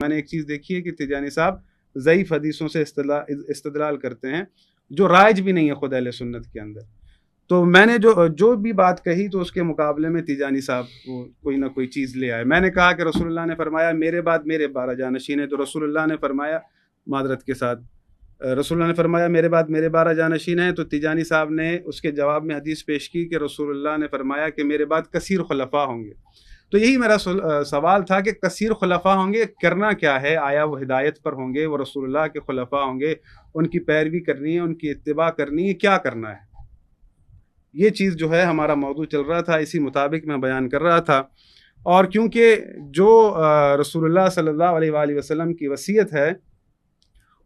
میں نے ایک چیز دیکھی ہے کہ تیجانی صاحب ضعیف حدیثوں سے استدلال کرتے ہیں جو رائج بھی نہیں ہے خود اہل سنت کے اندر. تو میں نے جو بھی بات کہی تو اس کے مقابلے میں تیجانی صاحب کوئی نہ کوئی چیز لے آئے. میں نے کہا کہ رسول اللہ نے فرمایا میرے بعد میرے 12 جانشین ہیں, تو رسول اللہ نے فرمایا معذرت کے ساتھ رسول اللہ نے فرمایا میرے بعد میرے 12 جانشین ہیں, تو تیجانی صاحب نے اس کے جواب میں حدیث پیش کی کہ رسول اللہ نے فرمایا کہ میرے بعد کثیر خلفاء ہوں گے. تو یہی میرا سوال تھا کہ کثیر خلفاء ہوں گے, کرنا کیا ہے؟ آیا وہ ہدایت پر ہوں گے, وہ رسول اللہ کے خلفاء ہوں گے, ان کی پیروی کرنی ہے, ان کی اتباع کرنی ہے, کیا کرنا ہے؟ یہ چیز جو ہے ہمارا موضوع چل رہا تھا, اسی مطابق میں بیان کر رہا تھا. اور کیونکہ جو رسول اللہ صلی اللہ علیہ وآلہ وسلم کی وصیت ہے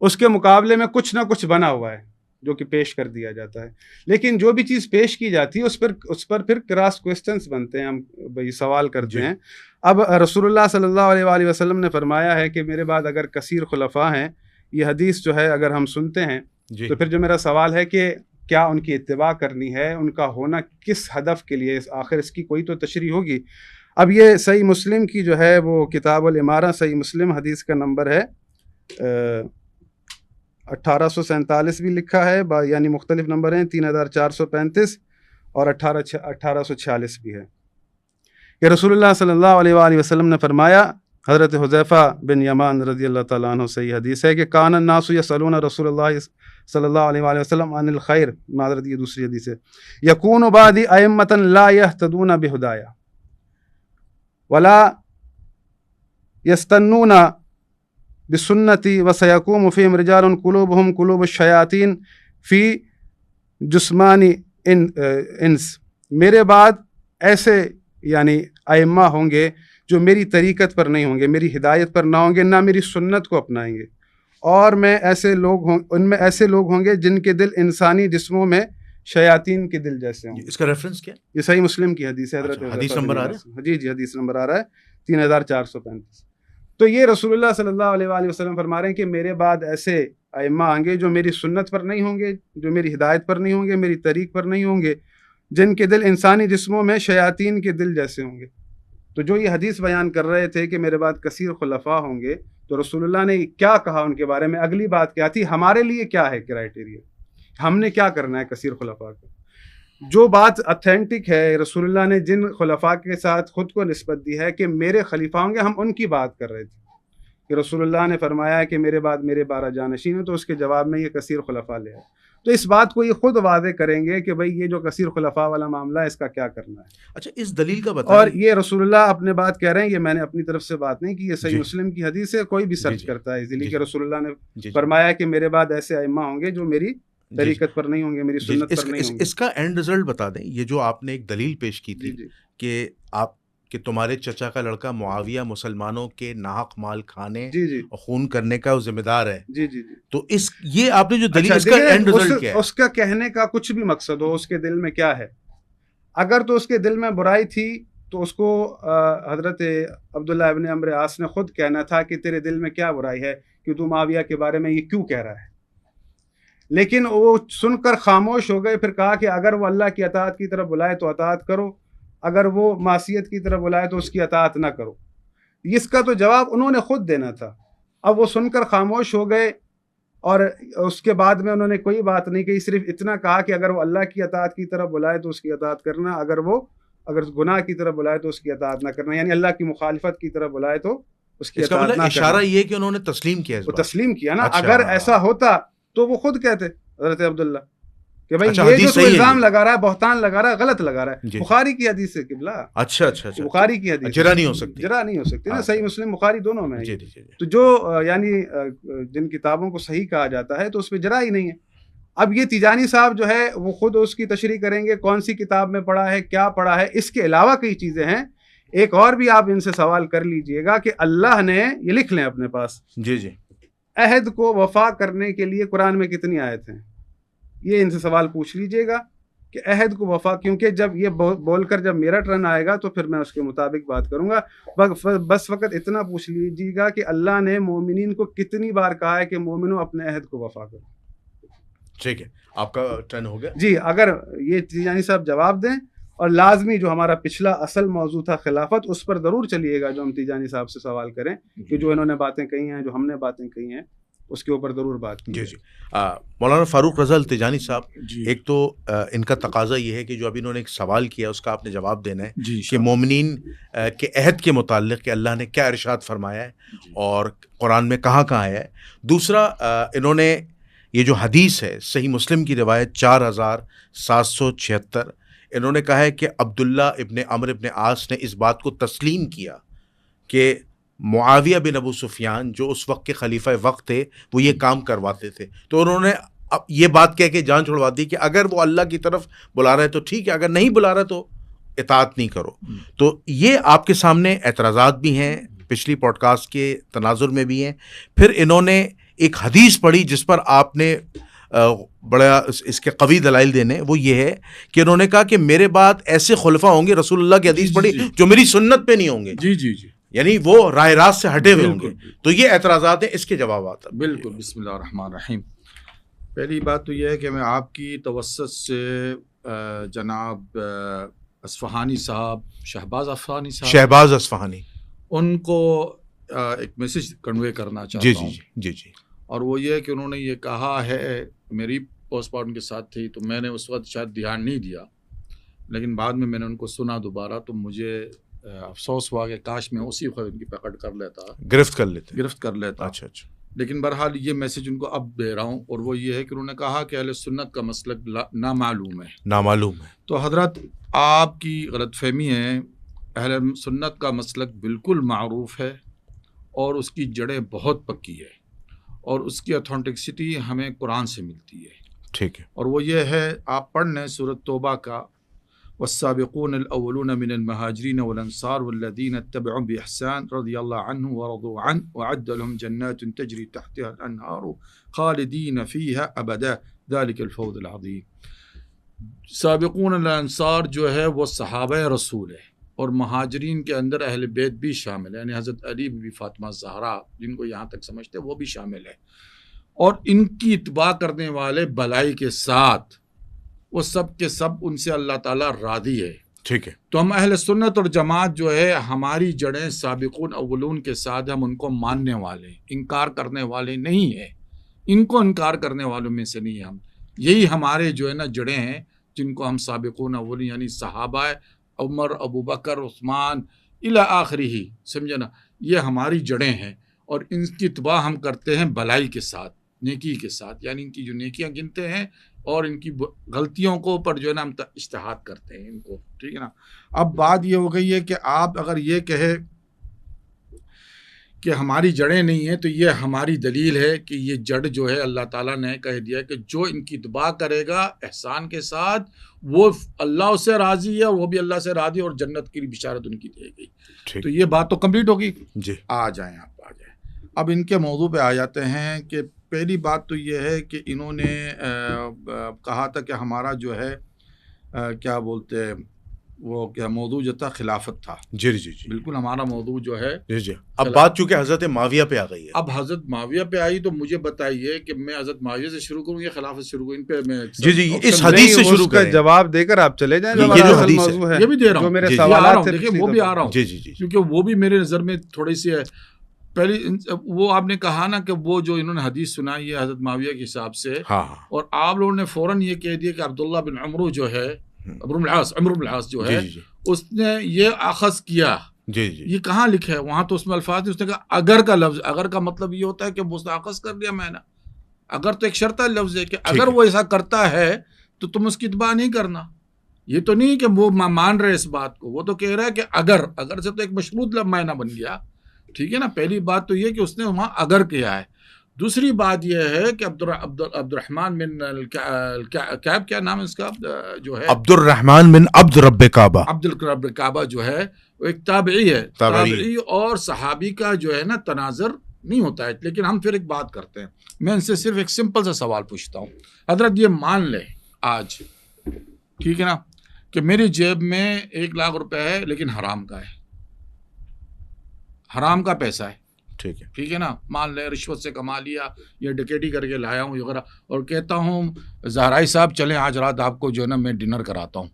اس کے مقابلے میں کچھ نہ کچھ بنا ہوا ہے جو کہ پیش کر دیا جاتا ہے, لیکن جو بھی چیز پیش کی جاتی ہے اس پر پھر کراس کوسچنز بنتے ہیں, ہم بھائی سوال کرتے ہیں. اب رسول اللہ صلی اللہ علیہ وآلہ وسلم نے فرمایا ہے کہ میرے بعد اگر کثیر خلفاء ہیں, یہ حدیث جو ہے اگر ہم سنتے ہیں تو پھر جو میرا سوال ہے کہ کیا ان کی اتباع کرنی ہے, ان کا ہونا کس ہدف کے لیے, آخر اس کی کوئی تو تشریح ہوگی. اب یہ صحیح مسلم کی جو ہے وہ کتاب الامارہ, صحیح مسلم حدیث کا نمبر ہے 1847 بھی لکھا ہے, یعنی مختلف نمبر ہیں, 3435 اور 1846 بھی ہے, کہ رسول اللہ صلی اللہ علیہ وآلہ وسلم نے فرمایا, حضرت حذیفہ بن یمان رضی اللہ تعالیٰ عنہ سے یہ حدیث ہے کہ کان الناس یسألون رسول اللہ صلی اللہ علیہ وآلہ وسلم عن الخیر, معذرت یہ دوسری حدیث ہے, یکون بعدی ائمۃ لا یہتدون بہدایا ولا یستنون بسنتی وسیقوم فیہم رجال قلوبہم قلوب الشیاطین فی جسمان انس. میرے بعد ایسے یعنی ائمہ ہوں گے جو میری طریقت پر نہیں ہوں گے, میری ہدایت پر نہ ہوں گے, نہ میری سنت کو اپنائیں گے, اور ان میں ایسے لوگ ہوں گے جن کے دل انسانی جسموں میں شیاطین کے دل جیسے ہوں گے. اس کا ریفرنس کیا؟ یہ صحیح مسلم کی حدیث ہے. حدیث نمبر آ رہا ہے؟ جی حدیث نمبر آ رہا ہے 3435. تو یہ رسول اللہ صلی اللہ علیہ وآلہ وسلم فرما رہے ہیں کہ میرے بعد ایسے ائمہ آئیں گے جو میری سنت پر نہیں ہوں گے, جو میری ہدایت پر نہیں ہوں گے, میری طریق پر نہیں ہوں گے, جن کے دل انسانی جسموں میں شیاطین کے دل جیسے ہوں گے. تو جو یہ حدیث بیان کر رہے تھے کہ میرے بعد کثیر خلفاء ہوں گے, تو رسول اللہ نے کیا کہا ان کے بارے میں؟ اگلی بات کیا تھی؟ ہمارے لیے کیا ہے کرائٹیریا, ہم نے کیا کرنا ہے کثیر خلفاء کو؟ جو بات اتھینٹک ہے, رسول اللہ نے جن خلفاء کے ساتھ خود کو نسبت دی ہے کہ میرے خلیفہ ہوں گے, ہم ان کی بات کر رہے تھے کہ رسول اللہ نے فرمایا ہے کہ میرے بعد میرے 12 جانشین ہیں, تو اس کے جواب میں یہ کثیر خلفاء لے آئے. تو اس بات کو یہ خود واضح کریں گے کہ بھئی یہ جو کثیر خلفاء والا معاملہ ہے اس کا کیا کرنا ہے. اچھا, اس دلیل کا بتائیں. اور یہ رسول اللہ اپنے بات کہہ رہے ہیں, یہ میں نے اپنی طرف سے بات نہیں کی, یہ صحیح مسلم کی حدیث ہے, کوئی بھی سرچ کرتا ہے اس لیے کہ رسول اللہ نے فرمایا کہ میرے بعد ایسے ائمہ ہوں گے جو میری طریقت پر نہیں ہوں گے, میری سنت پر نہیں ہوں گے. اس کا اینڈ رزلٹ بتا دیں. یہ جو آپ نے ایک دلیل پیش کی تھی کہ تمہارے چچا کا لڑکا معاویہ مسلمانوں کے ناحق مال کھانے اور خون کرنے کا ذمہ دار ہے. تو یہ آپ نے جو دلیل, اس کا اینڈ رزلٹ کیا ہے؟ اس کا کہنے کا کچھ بھی مقصد ہو, اس کے دل میں کیا ہے, اگر تو اس کے دل میں برائی تھی تو اس کو حضرت عبداللہ ابن عمرو عاص نے خود کہنا تھا کہ تیرے دل میں کیا برائی ہے کہ تو معاویہ کے بارے میں یہ کیوں کہہ رہا ہے. لیکن وہ سن کر خاموش ہو گئے, پھر کہا کہ اگر وہ اللہ کی اطاعت کی طرف بلائے تو اطاعت کرو, اگر وہ معصیت کی طرف بلائے تو اس کی اطاعت نہ کرو. اس کا تو جواب انہوں نے خود دینا تھا. اب وہ سن کر خاموش ہو گئے اور اس کے بعد میں انہوں نے کوئی بات نہیں کہی, صرف اتنا کہا کہ اگر وہ اللہ کی اطاعت کی طرف بلائے تو اس کی اطاعت کرنا, اگر گناہ کی طرف بلائے تو اس کی اطاعت نہ کرنا, یعنی اللہ کی مخالفت کی طرف بلائے تو اس کی اطاعت نہ کرنا. اشارہ یہ کہ انہوں نے تسلیم کیا, وہ تسلیم کیا نا. اگر ایسا ہوتا تو وہ خود کہتے حضرت عبداللہ کہ بھائی یہ جو تو الزام لگا رہا ہے, بہتان لگا رہا ہے, غلط لگا رہا ہے. بخاری کی حدیث ہے قبلہ. اچھا, بخاری کی حدیث جرا نہیں ہو سکتی نا, صحیح مسلم بخاری دونوں میں. تو جو یعنی جن کتابوں کو صحیح کہا جاتا ہے تو اس پہ جرا ہی نہیں ہے. اب یہ تیجانی صاحب جو ہے وہ خود اس کی تشریح کریں گے, کون سی کتاب میں پڑھا ہے, کیا پڑھا ہے. اس کے علاوہ کئی چیزیں ہیں. ایک اور بھی آپ ان سے سوال کر لیجئے گا کہ اللہ نے, یہ لکھ لیں اپنے پاس, عہد کو وفا کرنے کے لیے قرآن میں کتنی آیتیں ہیں. یہ ان سے سوال پوچھ لیجئے گا کہ عہد کو وفا, کیونکہ جب یہ بول کر جب میرا ٹرن آئے گا تو پھر میں اس کے مطابق بات کروں گا. بس وقت اتنا پوچھ لیجیے گا کہ اللہ نے مومنین کو کتنی بار کہا ہے کہ مومنوں اپنے عہد کو وفا کرو. ٹھیک ہے, آپ کا ٹرن ہو گیا. جی, اگر یہ یعنی صاحب جواب دیں اور لازمی جو ہمارا پچھلا اصل موضوع تھا خلافت، اس پر ضرور چلیے گا جو ہم تیجانی صاحب سے سوال کریں کہ جو انہوں نے باتیں کہی ہیں، جو ہم نے باتیں کہی ہیں، اس کے اوپر ضرور بات کی. جی مولانا فاروق رضا التیجانی صاحب، ایک تو ان کا تقاضا یہ ہے کہ جو ابھی انہوں نے ایک سوال کیا اس کا آپ نے جواب دینا ہے کہ مومنین کے عہد کے متعلق کہ اللہ نے کیا ارشاد فرمایا ہے اور قرآن میں کہاں کہاں ہے. دوسرا انہوں نے یہ جو حدیث ہے صحیح مسلم کی روایت 4776، انہوں نے کہا ہے کہ عبداللہ ابن عمرو ابن عاص نے اس بات کو تسلیم کیا کہ معاویہ بن ابو سفیان جو اس وقت کے خلیفہ وقت تھے وہ یہ کام کرواتے تھے. تو انہوں نے یہ بات کہہ کے جان چھڑوا دی کہ اگر وہ اللہ کی طرف بلا رہا ہے تو ٹھیک ہے، اگر نہیں بلا رہا تو اطاعت نہیں کرو. تو یہ آپ کے سامنے اعتراضات بھی ہیں، پچھلی پوڈ کاسٹ کے تناظر میں بھی ہیں. پھر انہوں نے ایک حدیث پڑھی جس پر آپ نے بڑا اس کے قوی دلائل دینے، وہ یہ ہے کہ انہوں نے کہا کہ میرے بعد ایسے خلفاء ہوں گے، رسول اللہ کی حدیث پڑھی، جو میری سنت پہ نہیں ہوں گے. یعنی وہ راہ راست سے ہٹے ہوئے ہوں گے. تو یہ اعتراضات ہیں، اس کے جوابات. بالکل. بسم اللہ الرحمن الرحیم. پہلی بات تو یہ ہے کہ میں آپ کی توسط سے جناب اصفہانی صاحب، شہباز اصفہانی، ان کو ایک میسج کنوے کرنا چاہتا ہوں. جی. اور وہ یہ ہے کہ انہوں نے یہ کہا ہے، میری پوسٹ مارٹم کے ساتھ تھی تو میں نے اس وقت شاید دھیان نہیں دیا، لیکن بعد میں نے ان کو سنا دوبارہ تو مجھے افسوس ہوا کہ کاش میں اسی وقت ان کی پکڑ کر لیتا، گرفت کر لیتا. اچھا. لیکن بہرحال یہ میسج ان کو اب دے رہا ہوں، اور وہ یہ ہے کہ انہوں نے کہا کہ اہل سنت کا مسلک نامعلوم ہے. تو حضرت آپ کی غلط فہمی ہے. اہل سنت کا مسلک بالکل معروف ہے اور اس کی جڑیں بہت پکی ہے، اور اس کی اتھینٹکسٹی ہمیں قرآن سے ملتی ہے. ٹھیک ہے. اور وہ یہ ہے، آپ پڑھ لیں سورۃ توبہ کا، والسابقون الاولون من المهاجرين والانصار والذين اتبعوا باحسان رضي الله عنهم ورضوا عنه وعد لهم جنات تجري تحتها الانهار خالدين فيها ابدا ذلك الفوز العظيم. سابقون الانصار جو ہے وہ صحابہ رسول ہے، اور مہاجرین کے اندر اہل بیت بھی شامل ہے، یعنی حضرت علی بھی، فاطمہ زہرا جن کو یہاں تک سمجھتے ہیں وہ بھی شامل ہے. اور ان کی اتباع کرنے والے بلائی کے ساتھ وہ سب کے سب ان سے اللہ تعالیٰ راضی ہے. ٹھیک ہے. تو ہم اہل سنت اور جماعت جو ہے، ہماری جڑیں سابقون اولون کے ساتھ، ہم ان کو ماننے والے، انکار کرنے والے نہیں ہیں. ان کو انکار کرنے والوں میں سے نہیں ہم. یہی ہمارے جو ہے نا جڑیں ہیں جن کو ہم سابقون اولین یعنی صحابہ عمر، ابو بکر، عثمان الی آخری ہی، سمجھے نا، یہ ہماری جڑیں ہیں. اور ان کی اتباع ہم کرتے ہیں بلائی کے ساتھ، نیکی کے ساتھ، یعنی ان کی جو نیکیاں گنتے ہیں اور ان کی غلطیوں کو پر جو ہے نا ہم اجتہاد کرتے ہیں ان کو. ٹھیک ہے نا. اب بات یہ ہو گئی ہے کہ آپ اگر یہ کہے کہ ہماری جڑیں نہیں ہیں تو یہ ہماری دلیل ہے کہ یہ جڑ جو ہے اللہ تعالیٰ نے کہہ دیا کہ جو ان کی اتباع کرے گا احسان کے ساتھ وہ اللہ اس سے راضی ہے، اور وہ بھی اللہ سے راضی، اور جنت کی بشارت ان کی دے گئی. تو یہ بات تو کمپلیٹ ہوگی. جی. آ جائیں. اب ان کے موضوع پہ آ جاتے ہیں کہ پہلی بات تو یہ ہے کہ انہوں نے کہا تھا کہ ہمارا جو ہے کیا بولتے ہیں وہ کیا موضوع جو تھا خلافت تھا. جی. بالکل ہمارا موضوع جو ہے. جی. اب بات چونکہ حضرت معاویہ پہ آ گئی ہے، اب حضرت معاویہ پہ آئی تو مجھے بتائیے کہ میں حضرت معاویہ سے شروع کروں یا خلافت شروع کروں؟ ان پہ میں جی اس حدیث سے شروع کریں، جواب دے کر آپ چلے جائیں. یہ جو حدیث ہے یہ بھی دے رہا ہوں، میرے سوالات دیکھیں وہ بھی آ رہا ہوں. جی. کیونکہ وہ بھی میرے نظر میں تھوڑی سی ہے. پہلی وہ آپ نے کہا نا کہ وہ جو انہوں نے حدیث سنائی ہے حضرت معاویہ کے حساب سے، اور آپ لوگوں نے فوراً یہ کہہ دیا کہ عبداللہ بن عمرو جو ہے، عمرو بن العاص جو ہے، اس نے یہ اخذ کیا. یہ کہاں لکھا ہے؟ وہاں تو اس میں الفاظ اس نے کہا اگر کا لفظ. اگر کا مطلب یہ ہوتا ہے کہ اس نے اخذ کر لیا میں نے. اگر تو ایک شرط لفظ ہے کہ اگر وہ ایسا کرتا ہے تو تم اس کی اتباع نہیں کرنا. یہ تو نہیں کہ وہ مان رہے اس بات کو، وہ تو کہہ رہا ہے کہ اگر سے تو ایک مشروط معنی بن گیا. ٹھیک ہے نا. پہلی بات تو یہ کہ اس نے وہاں اگر کیا ہے. دوسری بات یہ ہے کہ عبد الرحمن بن کعب، کیا نام ہے اس کا جو ہے، عبد الرحمن بن عبد رب کعبہ جو ہے وہ ایک تابعی ہے. تابعی اور صحابی کا جو ہے نا تناظر نہیں ہوتا ہے. لیکن ہم پھر ایک بات کرتے ہیں، میں ان سے صرف ایک سمپل سا سوال پوچھتا ہوں. حضرت یہ مان لے آج، ٹھیک ہے نا، کہ میری جیب میں 1 لاکھ روپے ہے لیکن حرام کا ہے، حرام کا پیسہ ہے. ٹھیک ہے نا. مان لے رشوت سے کما لیا یا ڈکیٹی کر کے لایا ہوں وغیرہ، اور کہتا ہوں زہرائی صاحب چلیں آج رات آپ کو جو ہے نا میں ڈنر کراتا ہوں.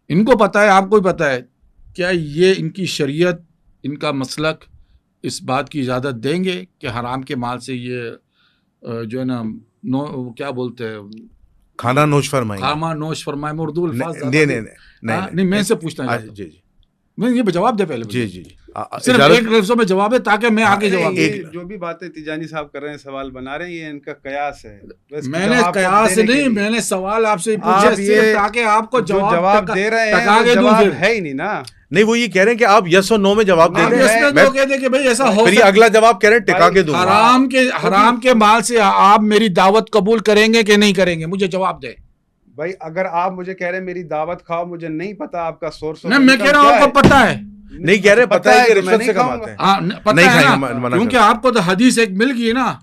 ان کو پتہ ہے, آپ کو بھی پتہ ہے, کیا یہ ان کی شریعت, ان کا مسلک اس بات کی اجازت دیں گے کہ حرام کے مال سے یہ جو ہے نا کیا بولتے ہیں, کھانا نوش فرمائیں, کھانا نوش فرمائیں, اردو الفاظ نہیں میں سے پوچھنا چاہتا ہوں. جی جی میں یہ جواب دے پہلے. جی جی صرف ایک لفظوں میں جواب ہے تاکہ میں آگے جواب دوں. جو بھی باتیں تیجانی صاحب کر رہے ہیں, سوال بنا رہے ہیں, یہ ان کا قیاس ہے. میں نے قیاس نہیں, میں نے سوال آپ سے پوچھا تاکہ آپ کو جواب دے رہے ہیں, جواب ہے ہی نہیں نا. نہیں, وہ یہ کہہ رہے ہیں کہ آپ یس اور نو میں جواب دے رہے ہیں. میں کہہ دیں کہ بھائی ایسا ہو, پھر اگلا جواب کہہ رہے ہیں ٹکا کے دوں. حرام کے مال سے آپ میری دعوت قبول کریں گے کہ نہیں کریں گے, مجھے جواب دیں. بھائی اگر آپ مجھے کہہ رہے ہیں میری دعوت کھاؤ, مجھے نہیں پتا آپ کا سورس. میں کہہ رہا ہوں آپ کو پتا ہے, نہیں کہہ رہے پتا ہے کہ رشوت سے کماتے ہیں, کیونکہ آپ کو تو حدیث ایک مل گئی نا,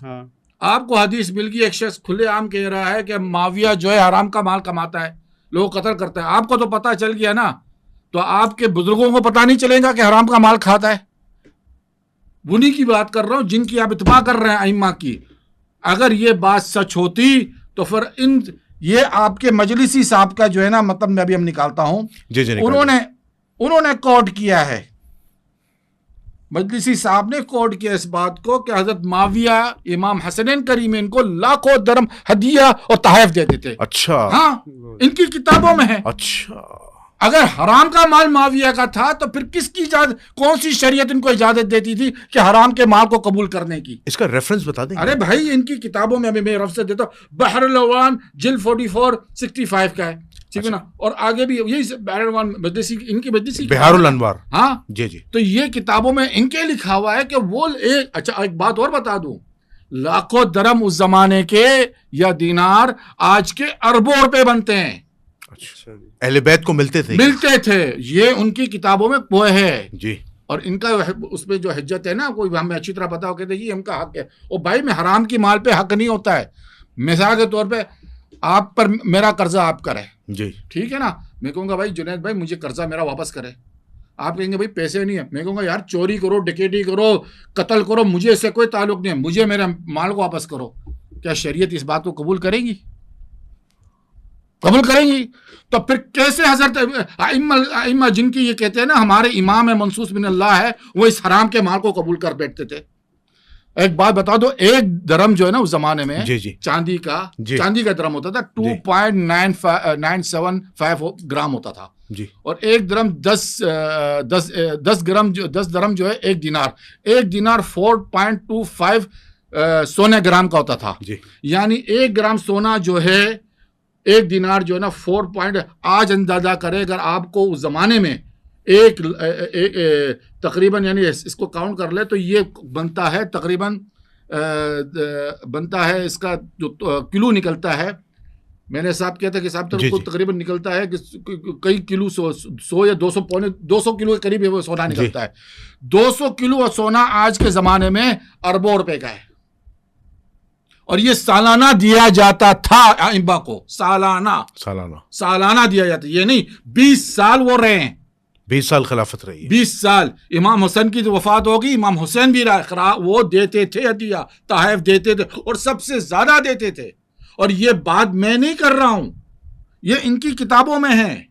آپ کو حدیث مل گئی. ایک شخص کھلے عام کہہ رہا ہے کہ معاویہ جو ہے حرام کا مال کماتا ہے, لوگ قتل کرتا ہے. آپ کو تو پتا چل گیا نا, تو آپ کے بزرگوں کو پتا نہیں چلے گا کہ حرام کا مال کھاتا ہے. انہی کی بات کر رہا ہوں جن کی آپ اتباع کر رہے ہیں ائمہ کی. اگر یہ بات سچ ہوتی تو پھر یہ آپ کے مجلسی صاحب کا جو ہے نا, مطلب میں ابھی ہم نکالتا ہوں, انہوں نے کوٹ کیا ہے, مجلسی صاحب نے کوٹ کیا اس بات کو کہ حضرت معاویہ امام حسنین کریمین کو لاکھوں درم ہدیہ اور تحائف دیتے تھے. اچھا, ہاں ان کی کتابوں میں ہے. اچھا, اگر حرام کا مال معاویہ کا تھا تو پھر کس کی اجازت, کون سی شریعت ان کو اجازت دیتی تھی کہ حرام کے مال کو قبول کرنے کی؟ اس کا ریفرنس بتا دیں. ارے بھائی ان کی کتابوں میں ابھی میں ریفرنس دیتا ہوں, بحر العلوان جلد 44-65 کا ہے, ٹھیک ہے نا, اور آگے بھی یہی بحر العلوان مجلسی, ان کی مجلسی بحار الانوار. ہاں جی جی. تو یہ کتابوں میں ان کے لکھا ہوا ہے کہ وہ اچھا ایک بات اور بتا دوں, لاکھوں درم اس زمانے کے یا دینار آج کے اربوں روپے بنتے ہیں. اچھا, اہل بیت کو ملتے تھے, یہ ان کی کتابوں میں وہ ہے جی. اور ان کا اس پہ جو حجت ہے نا, کوئی ہمیں اچھی طرح پتا ہو کہتے ہیں یہ ہم کا حق ہے. اور بھائی میں حرام کی مال پہ حق نہیں ہوتا ہے. مثال کے طور پہ آپ پر میرا قرضہ آپ کا ہے جی, ٹھیک ہے نا, میں کہوں گا بھائی جنید بھائی مجھے قرضہ میرا واپس کرے. آپ کہیں گے بھائی پیسے نہیں ہے. میں کہوں گا یار چوری کرو, ڈکیٹی کرو, قتل کرو, مجھے اس سے کوئی تعلق نہیں ہے, مجھے میرے مال کو واپس کرو. کیا شریعت اس بات کو قبول کرے گی؟ قبول کریں گی. تو پھر کیسے حضرت ائمہ جن کی یہ کہتے ہیں نا ہمارے امام ہے منصوص بن اللہ ہے, وہ اس حرام کے مال کو قبول کر بیٹھتے تھے. ایک بات بتا دو, ایک درم جو ہے نا اس زمانے میں چاندی کا درم ہوتا تھا 2.975 گرام ہوتا تھا جی, اور ایک درم 10 درم جو ہے ایک دینار 4.25 سونے گرام کا ہوتا تھا جی. یعنی ایک گرام سونا جو ہے, ایک دینار جو ہے نا 4 آج اندازہ کرے اگر آپ کو اس زمانے میں ایک تقریباً یعنی اس کو کاؤنٹ کر لے تو یہ بنتا ہے تقریباً بنتا ہے اس کا جو کلو نکلتا ہے. میں نے حساب کیا تھا کہ صاحب تقریباً نکلتا ہے کہ کئی کلو 100 یا 200 کلو کے قریب وہ سونا نکلتا ہے. 200 کلو سونا آج کے زمانے میں اربوں روپے کا ہے, اور یہ سالانہ دیا جاتا تھا ائمہ کو. سالانہ دیا جاتا, یہ نہیں 20 سال وہ رہے ہیں, 20 سال خلافت رہی ہے. 20 سال. امام حسین کی جو وفات ہوگی, امام حسین بھی وہ دیتے تھے ہدیہ, تحائف دیتے تھے, اور سب سے زیادہ دیتے تھے. اور یہ بات میں نہیں کر رہا ہوں, یہ ان کی کتابوں میں ہے,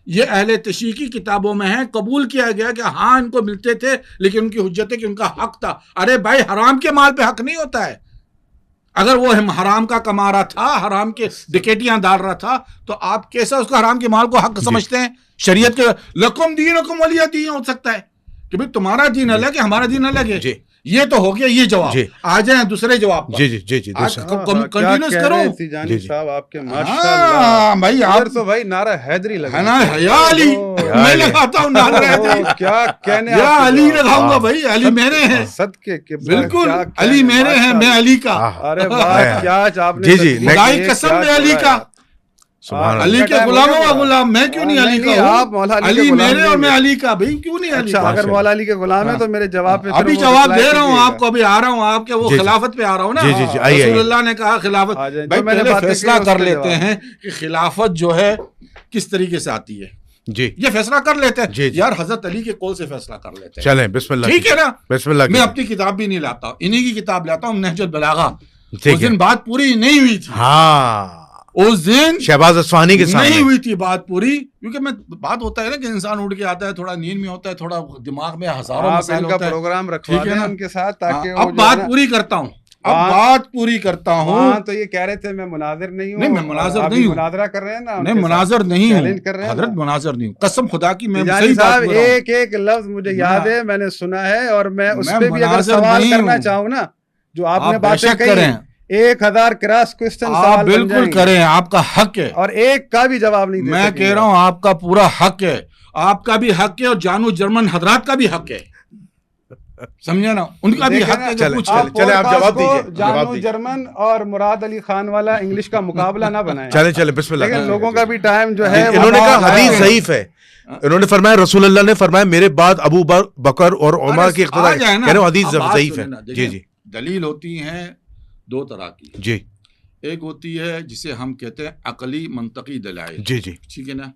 یہ اہل تشیع کی کتابوں میں ہے. قبول کیا گیا کہ ہاں ان کو ملتے تھے, لیکن ان کی حجت ہے کہ ان کا حق تھا. ارے بھائی حرام کے مال پہ حق نہیں ہوتا ہے. اگر وہ حرام کا کما رہا تھا, حرام کے ڈکیٹیاں ڈال رہا تھا, تو آپ کیسا اس کا حرام کے مال کو حق سمجھتے ہیں؟ شریعت کے لکم دینکم ولی دین ہو سکتا ہے کہ بھئی تمہارا دین الگ ہے, ہمارا دین الگ ہے. یہ تو ہو گیا یہ جواب. آ جائیں دوسرے جواب پر. جی کنٹینیوس کرو تیجانی صاحب آپ کے ماشاءاللہ. بھائی آپ تو بھائی نعرہ حیدری لگا نا, یا علی میں لگاتا ہوں نعرہ حیدری. کیا کہنے, یا علی لگاؤں گا بھائی, علی میرے ہیں صدقے کے, بالکل علی میرے ہیں, میں علی کا. ارے واہ کیا آپ نے, خدائی قسم میں علی کا. علی کے غلاموں کا غلام میں کیوں نہیں علی کا ہوں؟ علی میرے اور میں علی کا. بھائی کیوں نہیں علی کا؟ اگر مولا علی کے غلام ہے تو میرے جواب پہ ابھی جواب دے رہا ہوں آپ کو, ابھی آ رہا ہوں آپ کے وہ خلافت پہ آ رہا ہوں نا. رسول اللہ نے کہا خلافت. بھائی پہلے فیصلہ کر لیتے ہیں کہ خلافت جو ہے کس طریقے سے آتی ہے. جی یہ فیصلہ کر لیتے ہیں یار, حضرت علی کے قول سے فیصلہ کر لیتے ہیں. چلیں بسم اللہ, ٹھیک ہے نا. بسم اللہ. میں اپنی کتاب بھی نہیں لاتا ہوں, انہی کی کتاب لاتا ہوں, نہج البلاغہ. اس دن بات پوری نہیں ہوئی تھی. ہاں اس دن شہباز اصفہانی کے سامنے نہیں ہوئی تھی بات پوری، کیونکہ میں بات ہوتا ہے نا کہ انسان اٹھ کے آتا ہے، تھوڑا نیند میں ہوتا ہے، تھوڑا دماغ میں ہزاروں مسائل ہوتا ہے، پروگرام رکھوا دیں ان کے ساتھ تاکہ اب بات پوری کرتا ہوں، تو یہ کہہ رہے تھے میں مناظر نہیں ہوں. نہیں میں مناظر نہیں ہوں، مناظرہ کر رہے ہیں نا. نہیں مناظر نہیں ہوں حضرت، مناظر نہیں ہوں، قسم خدا کی. میں صاحب ایک ایک لفظ مجھے یاد ہے، میں نے سنا ہے، اور میں اس پہ بھی اگر سوال کرنا چاہوں نا جو آپ نے باتیں کہی 1000 کراس کوسچن آپ بالکل کریں، آپ کا حق ہے، اور ایک کا بھی جواب نہیں دے. میں کہہ رہا ہوں آپ کا پورا حق ہے، آپ کا بھی حق ہے، اور جانو جرمن حضرات کا بھی حق ہے، سمجھا نا، ان کا بھی حق ہے. چلے آپ جواب دیجیے. جانو جرمن اور مراد علی خان والا انگلش کا مقابلہ نہ بنائیں. چلے بسم اللہ. لیکن لوگوں کا بھی ٹائم جو ہے، انہوں نے کہا حدیث ضعیف ہے، انہوں نے فرمایا رسول اللہ نے فرمایا میرے بعد ابو بکر اور عمر کی اقتداء، کہہ رہے ہیں حدیث ضعیف ہے. جی دلیل ہوتی ہیں دو طرح کی. جی ایک ہوتی ہے جسے ہم کہتے ہیں عقلی منطقی دلائل. جی ٹھیک ہے نا.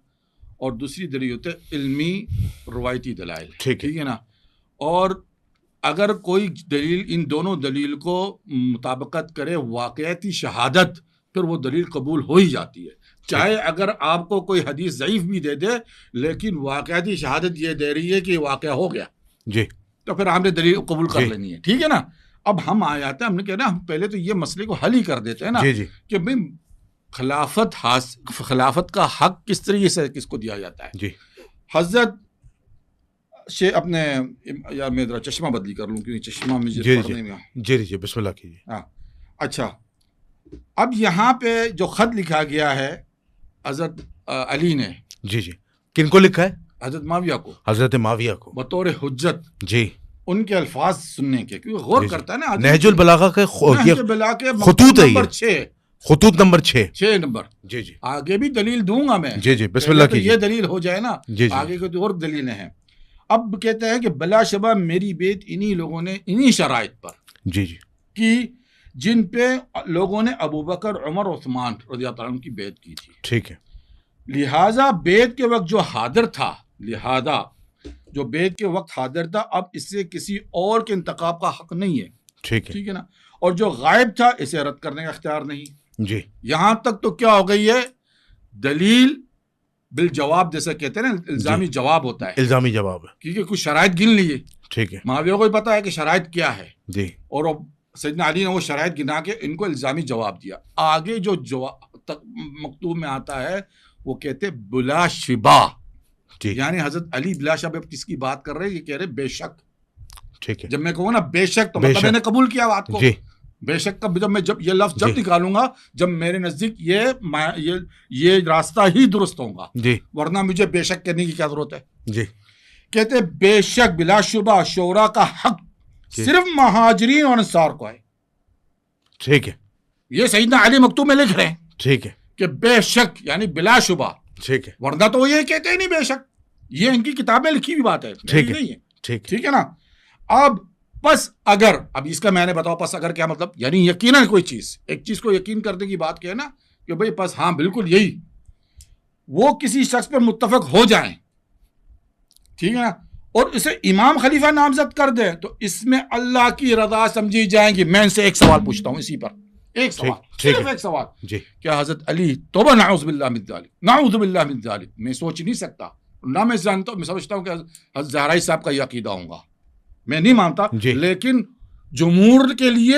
اور دوسری دلیل ہوتے ہے علمی روایتی دلائل. ٹھیک ہے نا. اور اگر کوئی دلیل ان دونوں دلیل کو مطابقت کرے واقعاتی شہادت، پھر وہ دلیل قبول ہو ہی جاتی ہے. چاہے اگر آپ کو کوئی حدیث ضعیف بھی دے دے، لیکن واقعاتی شہادت یہ دے رہی ہے کہ واقعہ ہو گیا، جی، تو پھر آپ نے دلیل قبول کر لینی ہے. ٹھیک ہے نا. اب ہم آ جاتے ہیں، ہم نے کہا نا ہم پہلے تو یہ مسئلے کو حل ہی کر دیتے ہیں نا کہ بھئی خلافت کا حق کس طریقے سے کس کو دیا جاتا ہے. جی حضرت اپنے یار میں ذرا چشمہ بدلی کر لوں کیونکہ چشمہ مجھے پڑھنے میں. جی بسم اللہ کیجیے. ہاں اچھا، اب یہاں پہ جو خط لکھا گیا ہے حضرت علی نے، جی کن کو لکھا ہے؟ حضرت معاویہ کو بطور حجت. جی ان کے الفاظ سننے کے، کیونکہ غور کرتا ہے نا نہج البلاغہ کے خطوط ہے، خطوط نمبر 6 نمبر. جی آگے بھی دلیل دوں گا میں. جی بسم اللہ کیجیے. یہ دلیل ہو جائے نا، آگے کو اور دلیلیں ہیں. اب کہتے ہیں کہ بلا شبہ میری بیت انہی لوگوں نے انہی شرائط پر جی کی جن پہ لوگوں نے ابو بکر عمر عثمان رضی اللہ عنہ کی بیعت کی تھی. ٹھیک ہے. لہٰذا بیعت کے وقت جو حاضر تھا، اب اس سے کسی اور کے انتخاب کا حق نہیں ہے. ٹھیک ہے نا. اور جو غائب تھا اسے رد کرنے کا اختیار نہیں. جی یہاں تک تو کیا ہو گئی ہے، دلیل بالجواب جیسے کہتے ہیں نا، الزامی جواب ہوتا ہے، الزامی جواب ہے، کیونکہ کچھ شرائط گن لیے. ٹھیک ہے. معاویہ کو بھی پتا ہے کہ شرائط کیا ہے. جی. اور سیدنا علی نے وہ شرائط گنا کے ان کو الزامی جواب دیا. آگے جو مکتوب میں آتا ہے وہ کہتے بلا شبہ. یعنی حضرت علی بلا شبہ کس کی بات کر رہے ہیں؟ یہ کہہ رہے بے شک. ٹھیک ہے. جب میں کہوں نا بے شک تو مطلب میں نے قبول کیا بات کو. بے شک کا جب یہ لفظ جب نکالوں گا، جب میرے نزدیک یہ راستہ ہی درست ہوگا، ورنہ مجھے بے شک کہنے کی کیا ضرورت ہے. کہتے بے شک بلا شبہ شورا کا حق صرف مہاجرین اور انصار کو ہے. ٹھیک ہے. یہ سیدنا علی مکتوب میں لکھ رہے ہیں. ٹھیک ہے. کہ بے شک یعنی بلا شبہ. ٹھیک ہے. ورنہ تو وہ یہ کہتے ہی نہیں بے شک، یہ ان کی کتابیں لکھی ہوئی بات ہے. ٹھیک ہے. ٹھیک ہے نا. اب پس اگر، اب اس کا میں نے بتاؤ پس اگر کیا مطلب، یعنی یقیناً کوئی چیز، ایک چیز کو یقین کرنے کی بات کہ نا کہ بھئی پس ہاں بالکل یہی، وہ کسی شخص پر متفق ہو جائیں، ٹھیک ہے نا، اور اسے امام خلیفہ نامزد کر دیں تو اس میں اللہ کی رضا سمجھی جائیں گی. میں ان سے ایک سوال پوچھتا ہوں اسی پر، ایک سوال، صرف ایک سوال. کیا حضرت علی توبہ نعوذ باللہ من ذالک، نعوذ باللہ من ذالک، میں سوچ نہیں سکتا، نہ میں جانتا ہوں، میں سمجھتا ہوں کہ حضرت زہرائی صاحب کا یہ عقیدہ ہوگا، میں نہیں مانتا، لیکن جمہور کے لیے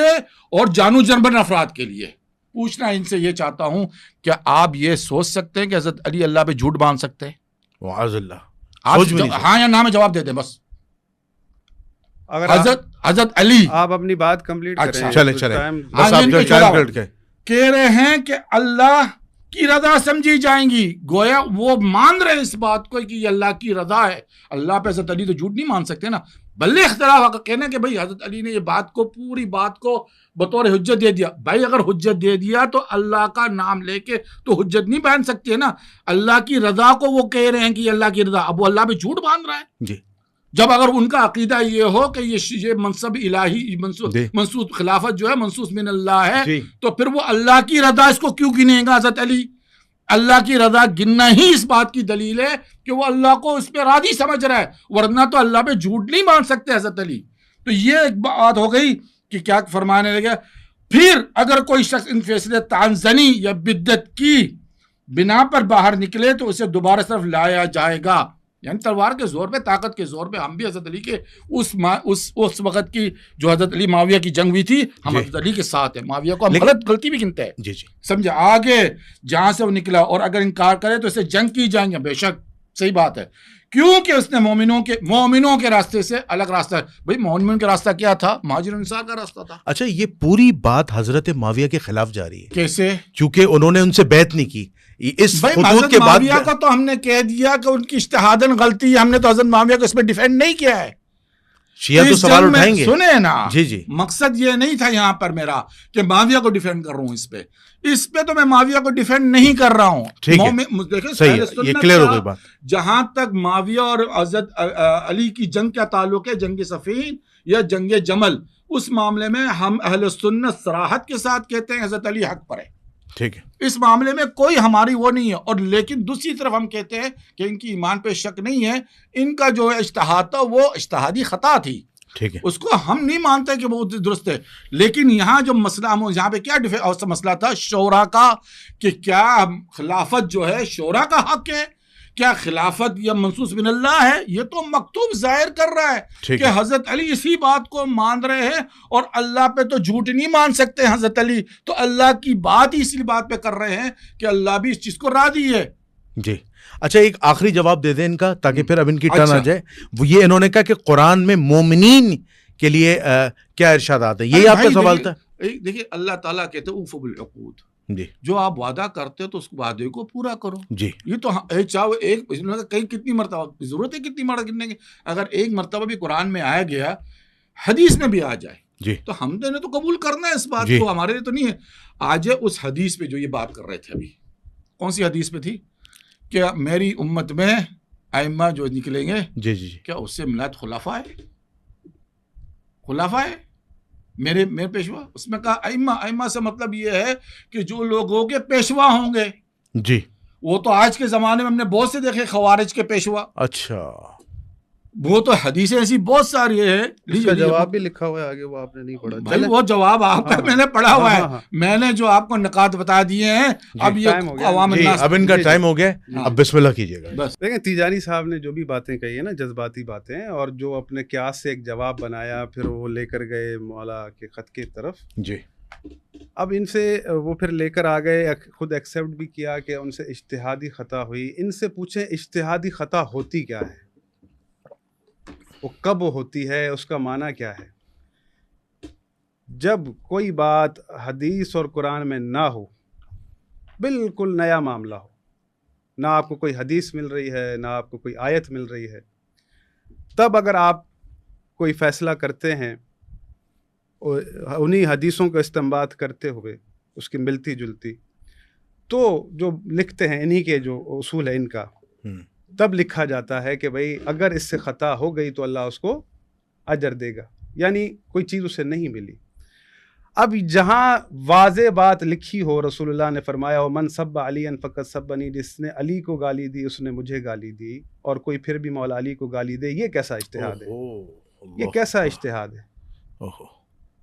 اور جانو جرمن افراد کے لیے پوچھنا ان سے یہ چاہتا ہوں، کیا آپ یہ سوچ سکتے ہیں کہ حضرت علی اللہ پہ جھوٹ باندھ سکتے ہیں؟ معاذ اللہ. ہاں یا نہ میں جواب دے دیں بس. اگر حضرت علی، آپ اپنی بات کمپلیٹ کریں. چلیں. کہہ رہے ہیں کہ اللہ کی رضا سمجھی جائیں گی، گویا وہ مان رہے اس بات کو کہ یہ اللہ کی رضا ہے. اللہ پہ حضرت علی تو جھوٹ نہیں مان سکتے نا. بلے اختلاف کہنا کہ بھائی حضرت علی نے یہ بات کو، پوری بات کو بطور حجت دے دیا. بھائی اگر حجت دے دیا تو اللہ کا نام لے کے تو حجت نہیں باندھ سکتے نا. اللہ کی رضا کو وہ کہہ رہے ہیں کہ یہ اللہ کی رضا، اب وہ اللہ پہ جھوٹ باندھ رہا ہے. جی. جب اگر ان کا عقیدہ یہ ہو کہ یہ منصب الہی منصوص خلافت جو ہے منصوص من اللہ ہے، تو پھر وہ اللہ کی رضا اس کو کیوں گنے گا حضرت علی؟ اللہ کی رضا گننا ہی اس بات کی دلیل ہے کہ وہ اللہ کو اس پہ راضی سمجھ رہا ہے، ورنہ تو اللہ پہ جھوٹ نہیں باندھ سکتے حضرت علی. تو یہ ایک بات ہو گئی کہ کیا فرمانے لگے، پھر اگر کوئی شخص ان فیصلے تعانزنی یا بدت کی بنا پر باہر نکلے تو اسے دوبارہ صرف لایا جائے گا. یعنی تلوار کے زور پہ، طاقت کے زور پہ. ہم بھی حضرت علی کے اس وقت کی جو حضرت علی معاویہ کی جنگ ہوئی تھی، ہم حضرت علی کے ساتھ ہیں. معاویہ کو ہم غلطی بھی گنتے ہیں. سمجھے؟ آگے جہاں سے وہ نکلا اور اگر انکار کرے تو اسے جنگ کی جائیں گے. بے شک صحیح بات ہے، کیونکہ اس نے مومنوں کے راستے سے الگ راستہ ہے. بھائی مومنوں کا راستہ کیا تھا؟ مہاجر انصار کا راستہ تھا. اچھا، یہ پوری بات حضرت معاویہ کے خلاف جاری ہے. کیسے؟ کیونکہ انہوں نے ان سے بیعت نہیں کی. اس حدود کے بعد معاویہ کو تو ہم نے کہہ دیا کہ ان کی اجتہاداً غلطی ہے. ہم نے تو حضرت معاویہ کو اس پہ ڈیفینڈ نہیں کیا ہے. شیعہ تو سوال اٹھائیں گے. سنیں نا، جی مقصد یہ نہیں تھا یہاں پر میرا کہ معاویہ کو ڈیفینڈ کر رہا ہوں. اس پہ تو میں معاویہ کو ڈیفینڈ نہیں کر رہا ہوں. یہ کلیئر ہو گئی بات. جہاں تک معاویہ اور حضرت علی کی جنگ کا تعلق ہے، جنگ صفین یا جنگ جمل، اس معاملے میں ہم اہل سنت صراحت کے ساتھ کہتے ہیں حضرت علی حق پر ہے. ٹھیک ہے، اس معاملے میں کوئی ہماری وہ نہیں ہے. اور لیکن دوسری طرف ہم کہتے ہیں کہ ان کی ایمان پہ شک نہیں ہے. ان کا جو اجتہاد تھا وہ اجتہادی خطا تھی. ٹھیک ہے، اس کو ہم نہیں مانتے کہ وہ درست ہے. لیکن یہاں جو مسئلہ یہاں پہ کیا مسئلہ تھا شورا کا، کہ کیا خلافت جو ہے شورا کا حق ہے، کیا خلافت یا منصوص من اللہ ہے. یہ تو مکتوب ظاہر کر رہا ہے کہ حضرت علی اسی بات کو مان رہے ہیں، اور اللہ پہ تو جھوٹ نہیں مان سکتے حضرت علی، تو اللہ کی بات ہی اسی بات پہ کر رہے ہیں کہ اللہ بھی اس چیز کو راضی ہے. جی اچھا، ایک آخری جواب دے دیں ان کا تاکہ پھر اب ان کی ٹرن آ جائے. وہ یہ انہوں نے کہا کہ قرآن میں مومنین کے لیے کیا ارشادات ہیں، یہی آپ کا سوال تھا. دیکھیے اللہ تعالیٰ کہتے ہیں اوفوا بالعقود، جی جو آپ وعدہ کرتے ہو تو اس وعدے کو پورا کرو. جی یہ تو کہیں کتنی مرتبہ ضرورت ہے، کتنی مرتبہ کرنے کی. اگر ایک مرتبہ بھی قرآن میں آیا گیا، حدیث میں بھی آ جائے جی تو ہم نے تو قبول کرنا ہے اس بات کو. ہمارے لیے تو نہیں ہے. آج اس حدیث پہ جو یہ بات کر رہے تھے ابھی، کون سی حدیث پہ تھی؟ کہ میری امت میں ائمہ جو نکلیں گے، جی جی کیا اس سے ملاد خلافہ ہے؟ خلافہ ہے میرے پیشوا. اس میں کہا ائمہ سے مطلب یہ ہے کہ جو لوگوں کے پیشوا ہوں گے. جی وہ تو آج کے زمانے میں ہم نے بہت سے دیکھے خوارج کے پیشوا. اچھا، وہ تو حدیثیں ایسی بہت ساری ہے. اس کا جواب بھی لکھا ہوا ہے آگے، وہ آپ نے نہیں پڑھا. بھائی وہ جواب آپ کا میں نے پڑھا ہوا ہے. میں نے جو آپ کو نکات بتا دیے ہیں. اب یہ عوام الناس، اب ان کا ٹائم ہو گیا، اب بسم اللہ کیجیے گا. بس دیکھیں تیجانی صاحب نے جو بھی باتیں کہی ہیں نا، جذباتی باتیں، اور جو اپنے قیاس سے ایک جواب بنایا، پھر وہ لے کر گئے مولا کے خط کی طرف. جی اب ان سے وہ پھر لے کر آ گئے، خود ایکسیپٹ بھی کیا کہ ان سے اجتہادی خطا ہوئی. ان سے پوچھیں اجتہادی خطا ہوتی کیا ہے، وہ کب ہوتی ہے، اس کا معنی کیا ہے؟ جب کوئی بات حدیث اور قرآن میں نہ ہو، بالکل نیا معاملہ ہو، نہ آپ کو کوئی حدیث مل رہی ہے، نہ آپ کو کوئی آیت مل رہی ہے، تب اگر آپ کوئی فیصلہ کرتے ہیں انہی حدیثوں کا استنباط کرتے ہوئے، اس کی ملتی جلتی، تو جو لکھتے ہیں انہی کے جو اصول ہے ان کا، تب لکھا جاتا ہے کہ بھئی اگر اس سے خطا ہو گئی تو اللہ اس کو اجر دے گا. یعنی کوئی چیز اسے نہیں ملی. اب جہاں واضح بات لکھی ہو، رسول اللہ نے فرمایا ومن سب علی فقط سبنی، جس نے علی کو گالی دی اس نے مجھے گالی دی، اور کوئی پھر بھی مولا علی کو گالی دے، یہ کیسا اجتہاد ہے؟ یہ کیسا اجتہاد ہے؟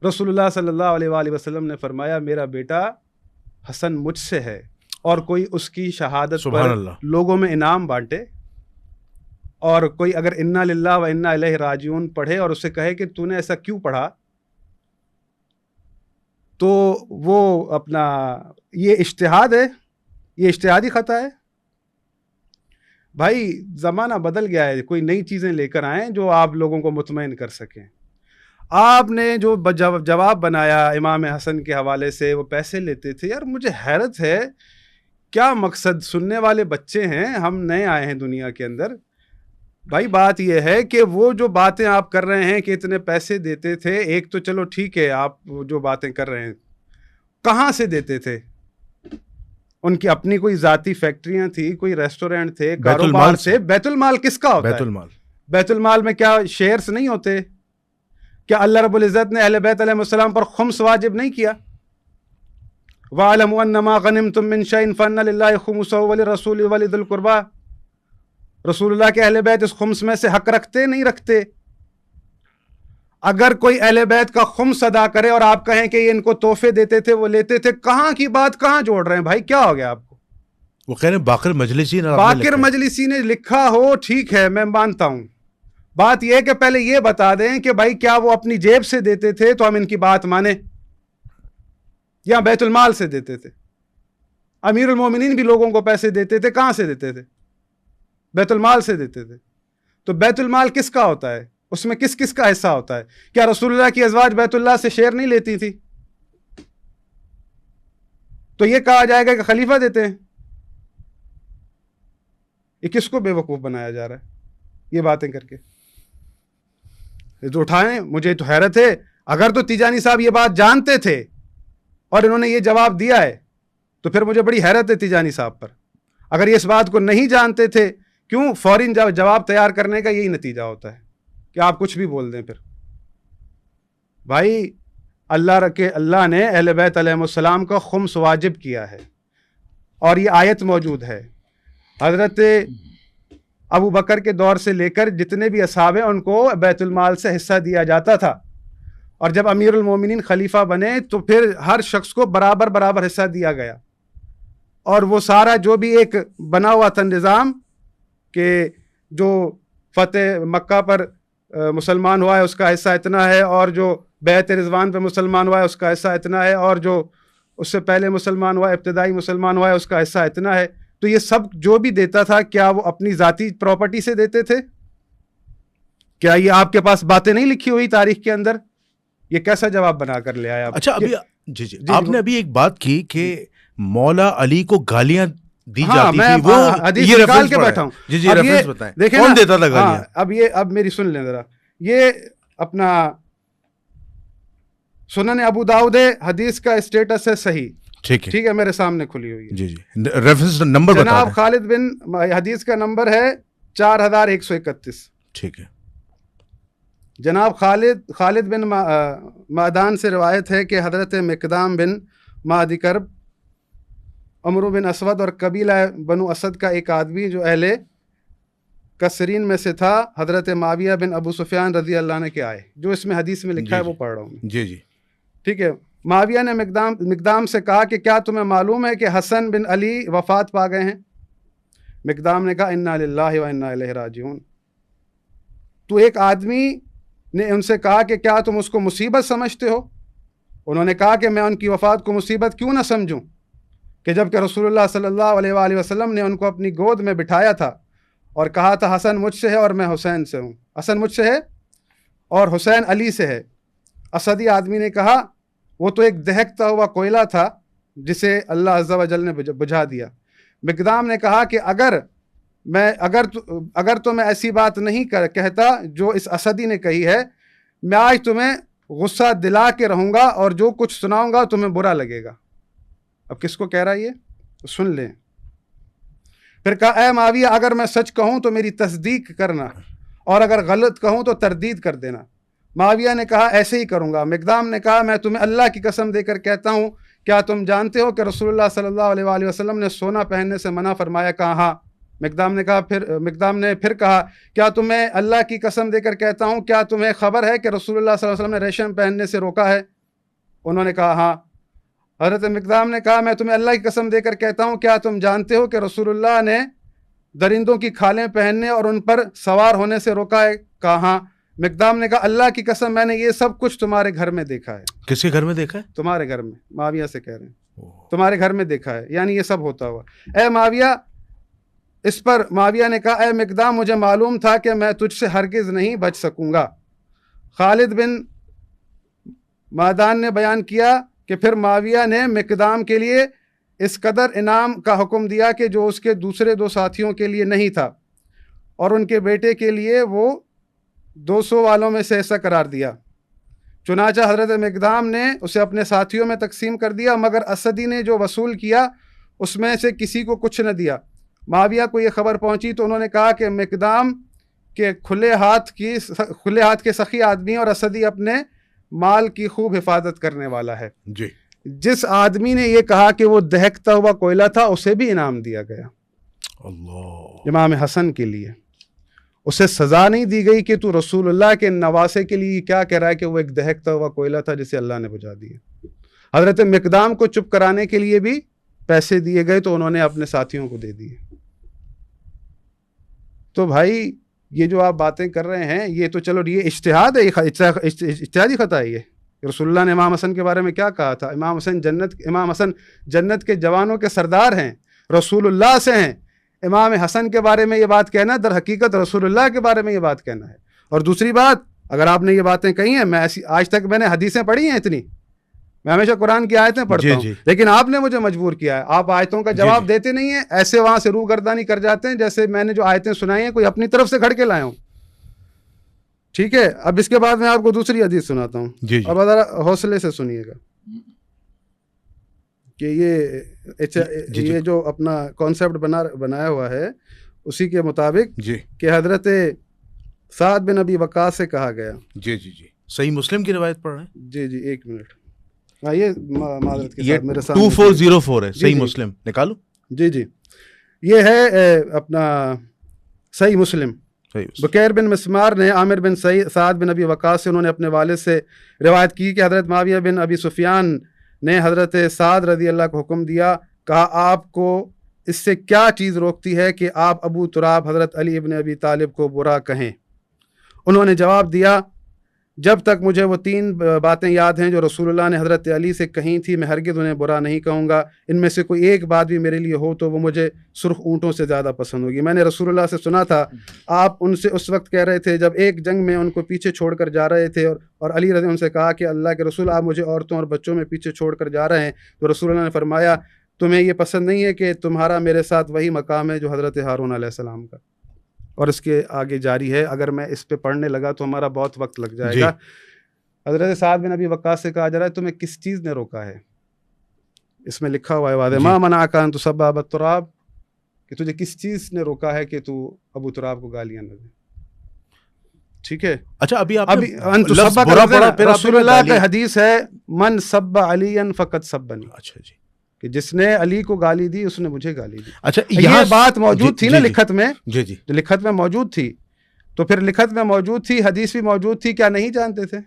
رسول اللہ صلی اللہ علیہ وآلہ وسلم نے فرمایا میرا بیٹا حسن مجھ سے ہے، اور کوئی اس کی شہادت پر لوگوں میں انعام بانٹے، اور کوئی اگر انا للہ و انا الیہ راجعون پڑھے اور اسے کہے کہ تو نے ایسا کیوں پڑھا، تو وہ اپنا یہ اجتہاد ہے، یہ اجتہادی خطا ہے. بھائی زمانہ بدل گیا ہے، کوئی نئی چیزیں لے کر آئیں جو آپ لوگوں کو مطمئن کر سکیں. آپ نے جو جواب بنایا امام حسن کے حوالے سے، وہ پیسے لیتے تھے. یار مجھے حیرت ہے، کیا مقصد؟ سننے والے بچے ہیں، ہم نئے آئے ہیں دنیا کے اندر. بھائی بات یہ ہے کہ وہ جو باتیں آپ کر رہے ہیں کہ اتنے پیسے دیتے تھے، ایک تو چلو ٹھیک ہے، آپ جو باتیں کر رہے ہیں کہاں سے دیتے تھے؟ ان کی اپنی کوئی ذاتی فیکٹریاں تھی، کوئی ریسٹورینٹ تھے، کاروبار سے. بیت المال کس کا ہوتا ہے؟ بیت المال میں کیا شیئرز نہیں ہوتے؟ کیا اللہ رب العزت نے اہل بیت علیہ السلام پر خمس واجب نہیں کیا؟ وَاعْلَمُوا أَنَّمَا غَنِمْتُم مِّن شَيْءٍ فَأَنَّ لِلَّهِ خُمُسَهُ وَلِلرَّسُولِ وَلِذِي الْقُرْبَىٰ. رسول اللہ کے اہل بیت اس خمس میں سے حق رکھتے نہیں رکھتے؟ اگر کوئی اہل بیت کا خمس ادا کرے اور آپ کہیں کہ یہ ان کو تحفے دیتے تھے وہ لیتے تھے، کہاں کی بات کہاں جوڑ رہے ہیں بھائی؟ کیا ہو گیا آپ کو؟ وہ کہہ رہے ہیں باقر مجلسی نے لکھا ہو، ٹھیک ہے میں مانتا ہوں، بات یہ ہے کہ پہلے یہ بتا دیں کہ بھائی کیا وہ اپنی جیب سے دیتے تھے تو ہم ان کی بات مانیں، یا بیت المال سے دیتے تھے؟ امیر المومنین بھی لوگوں کو پیسے دیتے تھے، کہاں سے دیتے تھے؟ بیت المال سے دیتے تھے۔ تو بیت المال کس کا ہوتا ہے؟ اس میں کس کس کا حصہ ہوتا ہے؟ کیا رسول اللہ کی ازواج بیت اللہ سے شیئر نہیں لیتی تھی؟ تو یہ کہا جائے گا کہ خلیفہ دیتے ہیں؟ یہ کس کو بے وقوف بنایا جا رہا ہے یہ باتیں کر کے؟ تو اٹھائیں، مجھے تو حیرت ہے، اگر تو تیجانی صاحب یہ بات جانتے تھے اور انہوں نے یہ جواب دیا ہے تو پھر مجھے بڑی حیرت ہے تیجانی صاحب پر۔ اگر یہ اس بات کو نہیں جانتے تھے، کیوں فوراً جواب تیار کرنے کا یہی نتیجہ ہوتا ہے کہ آپ کچھ بھی بول دیں۔ پھر بھائی اللہ نے اہل بیت علیہ السلام کا خمس واجب کیا ہے، اور یہ آیت موجود ہے۔ حضرت ابو بکر کے دور سے لے کر جتنے بھی اصحاب ہیں ان کو بیت المال سے حصہ دیا جاتا تھا، اور جب امیر المومنین خلیفہ بنے تو پھر ہر شخص کو برابر حصہ دیا گیا، اور وہ سارا جو بھی ایک بنا ہوا تھا نظام کہ جو فتح مکہ پر مسلمان ہوا ہے اس کا حصہ اتنا ہے، اور جو بیعت رضوان پہ مسلمان ہوا ہے اس کا حصہ اتنا ہے، اور جو اس سے پہلے مسلمان ہوا ہے، ابتدائی مسلمان ہوا ہے، اس کا حصہ اتنا ہے۔ تو یہ سب جو بھی دیتا تھا کیا وہ اپنی ذاتی پراپرٹی سے دیتے تھے؟ کیا یہ آپ کے پاس باتیں نہیں لکھی ہوئی تاریخ کے اندر؟ یہ کیسا جواب بنا کر لے آیا؟ اچھا ابھی جی آپ نے ابھی ایک بات کی کہ مولا علی کو گالیاں دی جاتی تھی، وہ حدیث نکال کے بیٹھا ہوں۔ جی ریفرنس بتائیں، کون دیتا تھا گالیاں؟ اب میری سن لیں ذرا، یہ اپنا سنن ابو داؤد حدیث کا اسٹیٹس ہے صحیح، ٹھیک ہے، میرے سامنے کھلی ہوئی ہے۔ جی ریفرنس نمبر بتا جناب خالد بن، حدیث کا نمبر ہے 4131۔ ٹھیک ہے، جناب خالد بن معدان سے روایت ہے کہ حضرت مقدام بن معدی کرب، عمرو بن اسود اور قبیلہ بنو اسد کا ایک آدمی جو اہل کسرین میں سے تھا، حضرت معاویہ بن ابو سفیان رضی اللہ عنہ کے آئے، جو اس میں حدیث میں لکھا ہے وہ پڑھ رہا ہوں۔ جی ٹھیک ہے، معاویہ نے مقدام سے کہا کہ کیا تمہیں معلوم ہے کہ حسن بن علی وفات پا گئے ہیں؟ مقدام نے کہا انا للہ و انا الیہ راجعون۔ تو ایک آدمی نے ان سے کہا کہ کیا تم اس کو مصیبت سمجھتے ہو؟ انہوں نے کہا کہ میں ان کی وفات کو مصیبت کیوں نہ سمجھوں، کہ جب کہ رسول اللہ صلی اللہ علیہ وآلہ وسلم نے ان کو اپنی گود میں بٹھایا تھا اور کہا تھا حسن مجھ سے ہے اور میں حسین سے ہوں، حسن مجھ سے ہے اور حسین علی سے ہے۔ اسدی آدمی نے کہا وہ تو ایک دہکتا ہوا کوئلہ تھا جسے اللہ عز و جل نے بجھا دیا۔ مقدام نے کہا کہ اگر تو میں ایسی بات نہیں کہتا جو اس اسدی نے کہی ہے، میں آج تمہیں غصہ دلا کے رہوں گا اور جو کچھ سناؤں گا تمہیں برا لگے گا۔ اب کس کو کہہ رہا ہے یہ؟ سن لیں۔ پھر کہا اے معاویہ، اگر میں سچ کہوں تو میری تصدیق کرنا، اور اگر غلط کہوں تو تردید کر دینا۔ معاویہ نے کہا ایسے ہی کروں گا۔ مقدام نے کہا میں تمہیں اللہ کی قسم دے کر کہتا ہوں، کیا تم جانتے ہو کہ رسول اللہ صلی اللہ علیہ وآلہ وسلم نے سونا پہننے سے منع فرمایا؟ کہا ہاں۔ مقدام نے پھر کہا کیا تمہیں اللہ کی قسم دے کر کہتا ہوں، کیا تمہیں خبر ہے کہ رسول اللہ صلی اللہ علیہ وسلم نے ریشم پہننے سے روکا ہے؟ انہوں نے کہا ہاں۔ حضرت مقدام نے کہا میں تمہیں اللہ کی قسم دے کر کہتا ہوں، کیا تم جانتے ہو کہ رسول اللہ نے درندوں کی کھالیں پہننے اور ان پر سوار ہونے سے روکا ہے؟ کہا ہاں۔ مقدام نے کہا اللہ کی قسم میں نے یہ سب کچھ تمہارے گھر میں دیکھا ہے۔ کس کے گھر میں دیکھا ہے؟ تمہارے گھر میں، معاویہ سے کہہ رہے ہیں، تمہارے گھر میں دیکھا ہے، یعنی یہ سب ہوتا ہوا۔ اے معاویہ، اس پر معاویہ نے کہا اے مقدام، مجھے معلوم تھا کہ میں تجھ سے ہرگز نہیں بچ سکوں گا۔ خالد بن معدان نے بیان کیا کہ پھر معاویہ نے مقدام کے لیے اس قدر انعام کا حکم دیا کہ جو اس کے دوسرے 2 ساتھیوں کے لیے نہیں تھا، اور ان کے بیٹے کے لیے وہ 200 والوں میں سے ایسا قرار دیا۔ چنانچہ حضرت مقدام نے اسے اپنے ساتھیوں میں تقسیم کر دیا، مگر اسدی نے جو وصول کیا اس میں سے کسی کو کچھ نہ دیا۔ معاویہ کو یہ خبر پہنچی تو انہوں نے کہا کہ مقدام کے کھلے ہاتھ کے سخی آدمی اور اسدی اپنے مال کی خوب حفاظت کرنے والا ہے۔ جی، جس آدمی نے یہ کہا کہ وہ دہکتا ہوا کوئلہ تھا اسے بھی انعام دیا گیا، اللہ، امام حسن کے لیے۔ اسے سزا نہیں دی گئی کہ تو رسول اللہ کے نواسے کے لیے کیا کہہ رہا ہے کہ وہ ایک دہکتا ہوا کوئلہ تھا جسے اللہ نے بجھا دیا۔ حضرت مقدام کو چپ کرانے کے لیے بھی پیسے دیے گئے تو انہوں نے اپنے ساتھیوں کو دے دیے۔ تو بھائی یہ جو آپ باتیں کر رہے ہیں یہ تو چلو یہ اجتہاد ہے، اجتہادی خطا ہے یہ۔ رسول اللہ نے امام حسن کے بارے میں کیا کہا تھا؟ امام حسن جنت کے جوانوں کے سردار ہیں، رسول اللہ سے ہیں۔ امام حسن کے بارے میں یہ بات کہنا در حقیقت رسول اللہ کے بارے میں یہ بات کہنا ہے۔ اور دوسری بات، اگر آپ نے یہ باتیں کہی ہیں، میں آج تک میں نے حدیثیں پڑھی ہیں اتنی، میں ہمیشہ قرآن کی آیتیں پڑھتا ہوں، لیکن آپ نے مجھے مجبور کیا ہے، آپ آیتوں کا جواب دیتے نہیں ہیں، ایسے وہاں سے روح گردانی کر جاتے ہیں جیسے میں نے جو آیتیں سنائی ہیں کوئی اپنی طرف سے گھڑ کے لائے ہوں۔ ٹھیک ہے، اب اس کے بعد میں آپ کو دوسری حدیث سناتا ہوں، اور ذرا حوصلے سے سنیے گا کہ یہ جو اپنا کانسیپٹ بنایا ہوا ہے اسی کے مطابق کہ حضرت سعد بن ابی وقاص سے کہا گیا۔ جی صحیح مسلم کی روایت پڑھ رہے ہیں؟ جی ایک منٹ، یہ معذرت کے ساتھ میرے سامنے 2404 ہے صحیح مسلم، نکالو۔ جی یہ ہے اپنا صحیح مسلم۔ بکیر بن مسمار نے عامر بن سعد بن ابی وقاص سے، انہوں نے اپنے والد سے روایت کی کہ حضرت معاویہ بن ابی سفیان نے حضرت سعد رضی اللہ کو حکم دیا، کہا آپ کو اس سے کیا چیز روکتی ہے کہ آپ ابو تراب حضرت علی ابن ابی طالب کو برا کہیں؟ انہوں نے جواب دیا، جب تک مجھے وہ 3 باتیں یاد ہیں جو رسول اللہ نے حضرت علی سے کہیں تھی، میں ہرگز انہیں برا نہیں کہوں گا۔ ان میں سے کوئی ایک بات بھی میرے لیے ہو تو وہ مجھے سرخ اونٹوں سے زیادہ پسند ہوگی۔ میں نے رسول اللہ سے سنا تھا، آپ ان سے اس وقت کہہ رہے تھے جب ایک جنگ میں ان کو پیچھے چھوڑ کر جا رہے تھے، اور علی رضی ان سے کہا کہ اللہ کے رسول، آپ مجھے عورتوں اور بچوں میں پیچھے چھوڑ کر جا رہے ہیں، تو رسول اللہ نے فرمایا، تمہیں یہ پسند نہیں ہے کہ تمہارا میرے ساتھ وہی مقام ہے جو حضرت ہارون علیہ السلام کا؟ اور اس کے آگے جاری ہے، اگر میں اس پہ پڑھنے لگا تو ہمارا بہت وقت لگ جائے گا۔ حضرت سعد بن ابی وقاص سے کہا جا رہا ہے تمہیں کس چیز نے روکا ہے؟ اس میں لکھا ہوا ہے واضح، ما منعک ان تسب ابا تراب، کہ تجھے کس چیز نے روکا ہے کہ تو ابو تراب کو گالیاں نہ دے؟ ٹھیک ہے، اچھا ابھی رسول اللہ کا حدیث ہے، من سب علی فقد سبنی، اچھا جی، کہ جس نے علی کو گالی دی اس نے مجھے گالی دی۔ اچھا یہ بات موجود تھی نا لکھت میں، جی جو لکھت میں موجود تھی، تو پھر لکھت میں موجود تھی، حدیث بھی موجود تھی، کیا نہیں جانتے تھے؟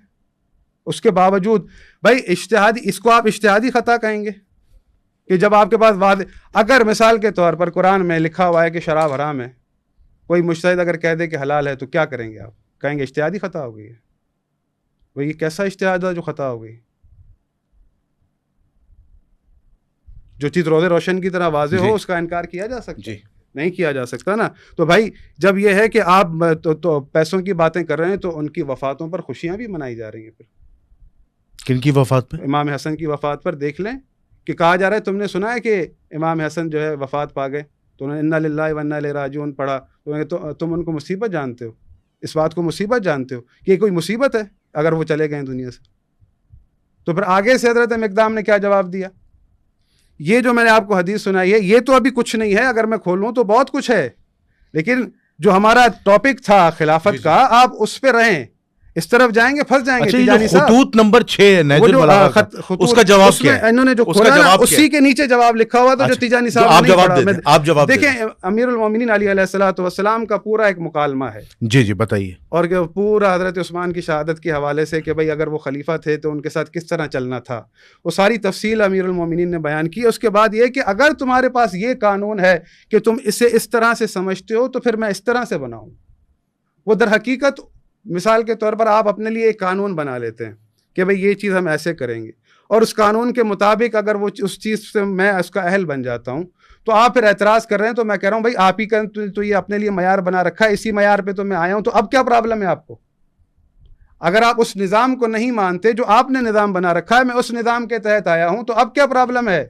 اس کے باوجود بھائی اجتہادی، اس کو آپ اجتہادی خطا کہیں گے کہ جب آپ کے پاس اگر مثال کے طور پر قرآن میں لکھا ہوا ہے کہ شراب حرام ہے، کوئی مجتہد اگر کہہ دے کہ حلال ہے تو کیا کریں گے آپ؟ کہیں گے اجتہادی خطا ہو گئی ہے۔ بھئی یہ کیسا اجتہاد ہے جو خطا ہو گئی؟ جو چیز روز روشن کی طرح واضح ہو اس کا انکار کیا جا سکتا ہے؟ نہیں کیا جا سکتا نا۔ تو بھائی جب یہ ہے کہ آپ تو پیسوں کی باتیں کر رہے ہیں تو ان کی وفاتوں پر خوشیاں بھی منائی جا رہی ہیں۔ پھر کن کی وفات پر؟ امام حسن کی وفات پر دیکھ لیں کہ کہا جا رہا ہے، تم نے سنا ہے کہ امام حسن جو ہے وفات پا گئے، تو انہوں نے انا للہ و انا الیہ راجعون پڑھا، تو تم ان کو مصیبت جانتے ہو، اس بات کو مصیبت جانتے ہو کہ یہ کوئی مصیبت ہے اگر وہ چلے گئے دنیا سے؟ تو پھر آگے سے حضرت مقدام نے کیا جواب دیا؟ یہ جو میں نے آپ کو حدیث سنائی ہے یہ تو ابھی کچھ نہیں ہے، اگر میں کھولوں تو بہت کچھ ہے، لیکن جو ہمارا ٹاپک تھا خلافت کا، آپ اس پہ رہیں، اس طرف جائیں گے پھنس جائیں گے۔ تیجانی صاحب خطوط نمبر 6 نیز البلاغہ کا، اس کا جواب کیا ہے؟ انہوں نے جو کھولا نا اسی کے نیچے جواب لکھا ہوا تھا جو تیجانی صاحب نے نہیں پڑھا۔ آپ جواب دیکھیں، امیر المومنین علی علیہ الصلوۃ والسلام کا پورا ایک مکالمہ ہے۔ جی بتائیے۔ اور پورا حضرت عثمان کی شہادت کے حوالے سے کہ بھائی اگر وہ خلیفہ تھے تو ان کے ساتھ کس طرح چلنا تھا، وہ ساری تفصیل امیر المومنین نے بیان کی۔ اس کے بعد یہ کہ اگر تمہارے پاس یہ قانون ہے کہ تم اسے اس طرح سے سمجھتے ہو تو پھر میں اس طرح سے بناؤں۔ وہ در حقیقت مثال کے طور پر آپ اپنے لیے ایک قانون بنا لیتے ہیں کہ بھئی یہ چیز ہم ایسے کریں گے، اور اس قانون کے مطابق اگر وہ اس چیز سے میں اس کا اہل بن جاتا ہوں تو آپ پھر اعتراض کر رہے ہیں، تو میں کہہ رہا ہوں بھئی آپ ہی کا تو یہ اپنے لیے معیار بنا رکھا ہے، اسی معیار پہ تو میں آیا ہوں، تو اب کیا پرابلم ہے آپ کو؟ اگر آپ اس نظام کو نہیں مانتے جو آپ نے نظام بنا رکھا ہے، میں اس نظام کے تحت آیا ہوں، تو اب کیا پرابلم ہے؟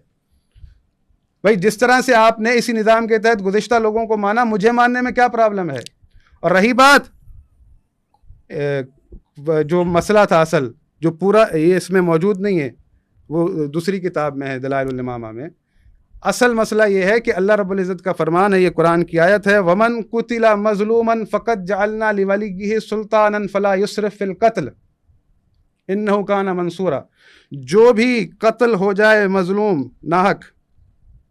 بھئی جس طرح سے آپ نے اسی نظام کے تحت گزشتہ لوگوں کو مانا، مجھے ماننے میں کیا پرابلم ہے؟ اور رہی بات جو مسئلہ تھا اصل، جو پورا یہ اس میں موجود نہیں ہے، وہ دوسری کتاب میں ہے دلائل الامامہ میں، اصل مسئلہ یہ ہے کہ اللہ رب العزت کا فرمان ہے، یہ قرآن کی آیت ہے، وَمَن قُتِلَ مَظْلُومًا فَقَدْ جَعَلْنَا لِوَلِيِّهِ سُلْطَانًا فَلَا يُسْرِفْ فِي الْقَتْلِ إِنَّهُ كَانَ مَنْصُورًا۔ جو بھی قتل ہو جائے مظلوم ناحق،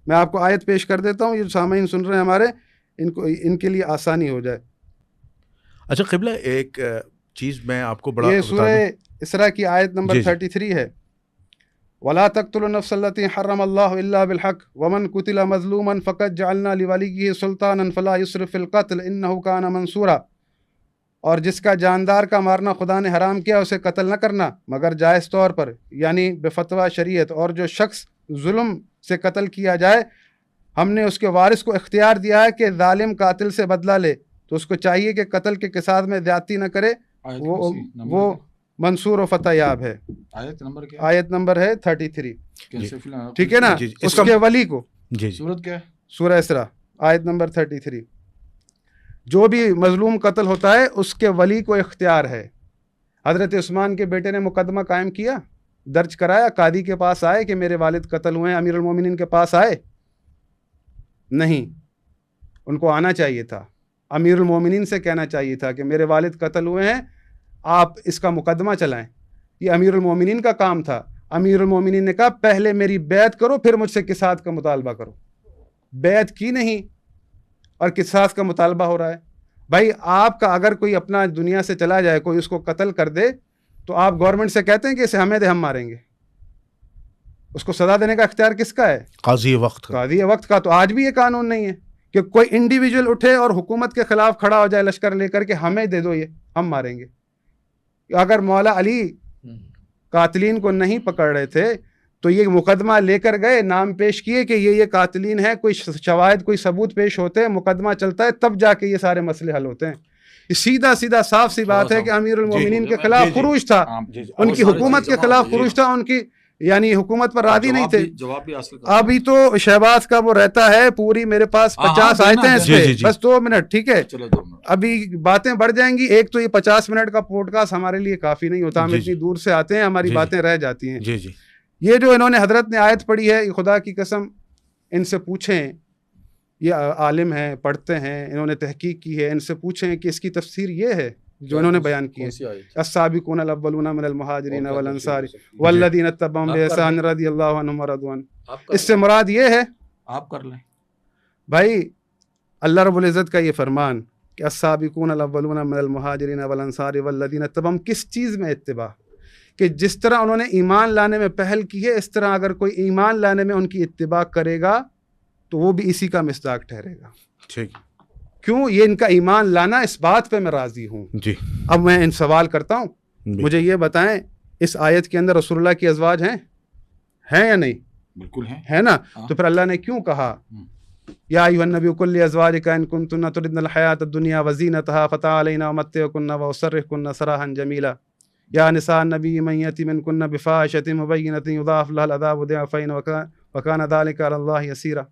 میں آپ کو آیت پیش کر دیتا ہوں، یہ سامعین سن رہے ہیں ہمارے، ان کے لیے آسانی ہو جائے۔ اچھا قبلہ ایک چیز میں آپ کو بڑا یہ سورہ اسراء کی آیت نمبر 33 ہے، وَلَا تَقْتُلُوا النَّفْسَ الَّتِي حَرَّمَ اللَّهُ إِلَّا بِالْحَقِّ وَمَنْ قُتِلَ مَظْلُومًا فَقَدْ جَعَلْنَا لِوَلِيِّهِ سُلْطَانًا فَلَا يُسْرِفْ فِي الْقَتْلِ إِنَّهُ كَانَ مَنْصُورًا، اور جس کا جاندار کا مارنا خدا نے حرام کیا اسے قتل نہ کرنا مگر جائز طور پر، یعنی بفتویٰ شریعت، اور جو شخص ظلم سے قتل کیا جائے ہم نے اس کے وارث کو اختیار دیا ہے کہ ظالم قاتل سے بدلہ لے، تو اس کو چاہیے کہ قتل کے قصاص میں زیادتی نہ کرے، وہ منصور و فتح یاب ہے۔ آیت نمبر کیا؟ آیت نمبر ہے 33، ٹھیک ہے نا؟ اس کے ولی کو، سورت کیا؟ سورہ اسراء آیت نمبر 33، جو بھی مظلوم قتل ہوتا ہے اس کے ولی کو اختیار ہے۔ حضرت عثمان کے بیٹے نے مقدمہ قائم کیا، درج کرایا، قاضی کے پاس آئے کہ میرے والد قتل ہوئے ہیں، امیر المومنین کے پاس آئے؟ نہیں، ان کو آنا چاہیے تھا، امیر المومنین سے کہنا چاہیے تھا کہ میرے والد قتل ہوئے ہیں، آپ اس کا مقدمہ چلائیں۔ یہ امیر المومنین کا کام تھا۔ امیر المومنین نے کہا پہلے میری بیعت کرو پھر مجھ سے قصاص کا مطالبہ کرو، بیعت کی نہیں اور قصاص کا مطالبہ ہو رہا ہے۔ بھائی آپ کا اگر کوئی اپنا دنیا سے چلا جائے، کوئی اس کو قتل کر دے، تو آپ گورنمنٹ سے کہتے ہیں کہ اسے ہمیں دے، ہم ماریں گے، اس کو سزا دینے کا اختیار کس کا ہے؟ قاضی وقت کا۔ قاضی وقت کا۔ تو آج بھی یہ قانون نہیں ہے کہ کوئی انڈیویجول اٹھے اور حکومت کے خلاف کھڑا ہو جائے لشکر لے کر کے ہمیں دے دو، یہ ہم ماریں گے۔ اگر مولا علی قاتلین کو نہیں پکڑ رہے تھے تو یہ مقدمہ لے کر گئے، نام پیش کیے کہ یہ قاتلین ہیں، کوئی شواہد کوئی ثبوت پیش ہوتے ہیں، مقدمہ چلتا ہے، تب جا کے یہ سارے مسئلے حل ہوتے ہیں۔ یہ سیدھا سیدھا صاف سی بات ہے کہ امیر المومنین کے خلاف خروج تھا، ان کی حکومت کے خلاف خروج تھا، ان کی یعنی حکومت پر راضی نہیں تھے۔ ابھی تو شہباز کا وہ رہتا ہے پوری میرے پاس 50 آیتیں ہیں اس پہ، بس 2 منٹ، ٹھیک ہے؟ ابھی باتیں بڑھ جائیں گی، ایک تو یہ 50 منٹ کا پوڈ کاسٹ ہمارے لیے کافی نہیں ہوتا، ہم اتنی دور سے آتے ہیں، ہماری باتیں رہ جاتی ہیں۔ یہ جو انہوں نے حضرت نے آیت پڑھی ہے، خدا کی قسم ان سے پوچھیں، یہ عالم ہیں، پڑھتے ہیں، انہوں نے تحقیق کی ہے، ان سے پوچھیں کہ اس کی تفسیر یہ ہے جو انہوں نے بیان کی ہے، السابقون الاولون من المہاجرین والانصار والذین اتبعوہم بإحسان رضی اللہ عنہم ورضوا عنہ، اس سے مراد یہ ہے، آپ کر لیں بھائی اللہ رب العزت کا یہ فرمان کہ السابقون الاولون من المہاجرین والانصار والذین اتبعوہم، کس چیز میں اتباع؟ کہ جس طرح انہوں نے ایمان لانے میں پہل کی ہے، اس طرح اگر کوئی ایمان لانے میں ان کی اتباع کرے گا تو وہ بھی اسی کا مصداق ٹھہرے گا۔ ٹھیک، کیوں؟ یہ ان کا ایمان لانا، اس بات پہ میں راضی ہوں۔ جی اب میں ان سوال کرتا ہوں، مجھے یہ بتائیں اس آیت کے اندر رسول اللہ کی ازواج ہیں یا نہیں؟ بالکل ہے نا؟ تو پھر اللہ نے کیوں کہا یا ایھا النبی قل لازواجک ان کنتن تردن الحیاۃ الدنیا وزینتها فتعالین امتعکن واسرحکن سراحا جمیلا یا نساء النبی من یأتی منکن بفاحشۃ مبینۃ یضاعف لها العذاب ضعفین وکان ذلک علی اللہ یسیرا۔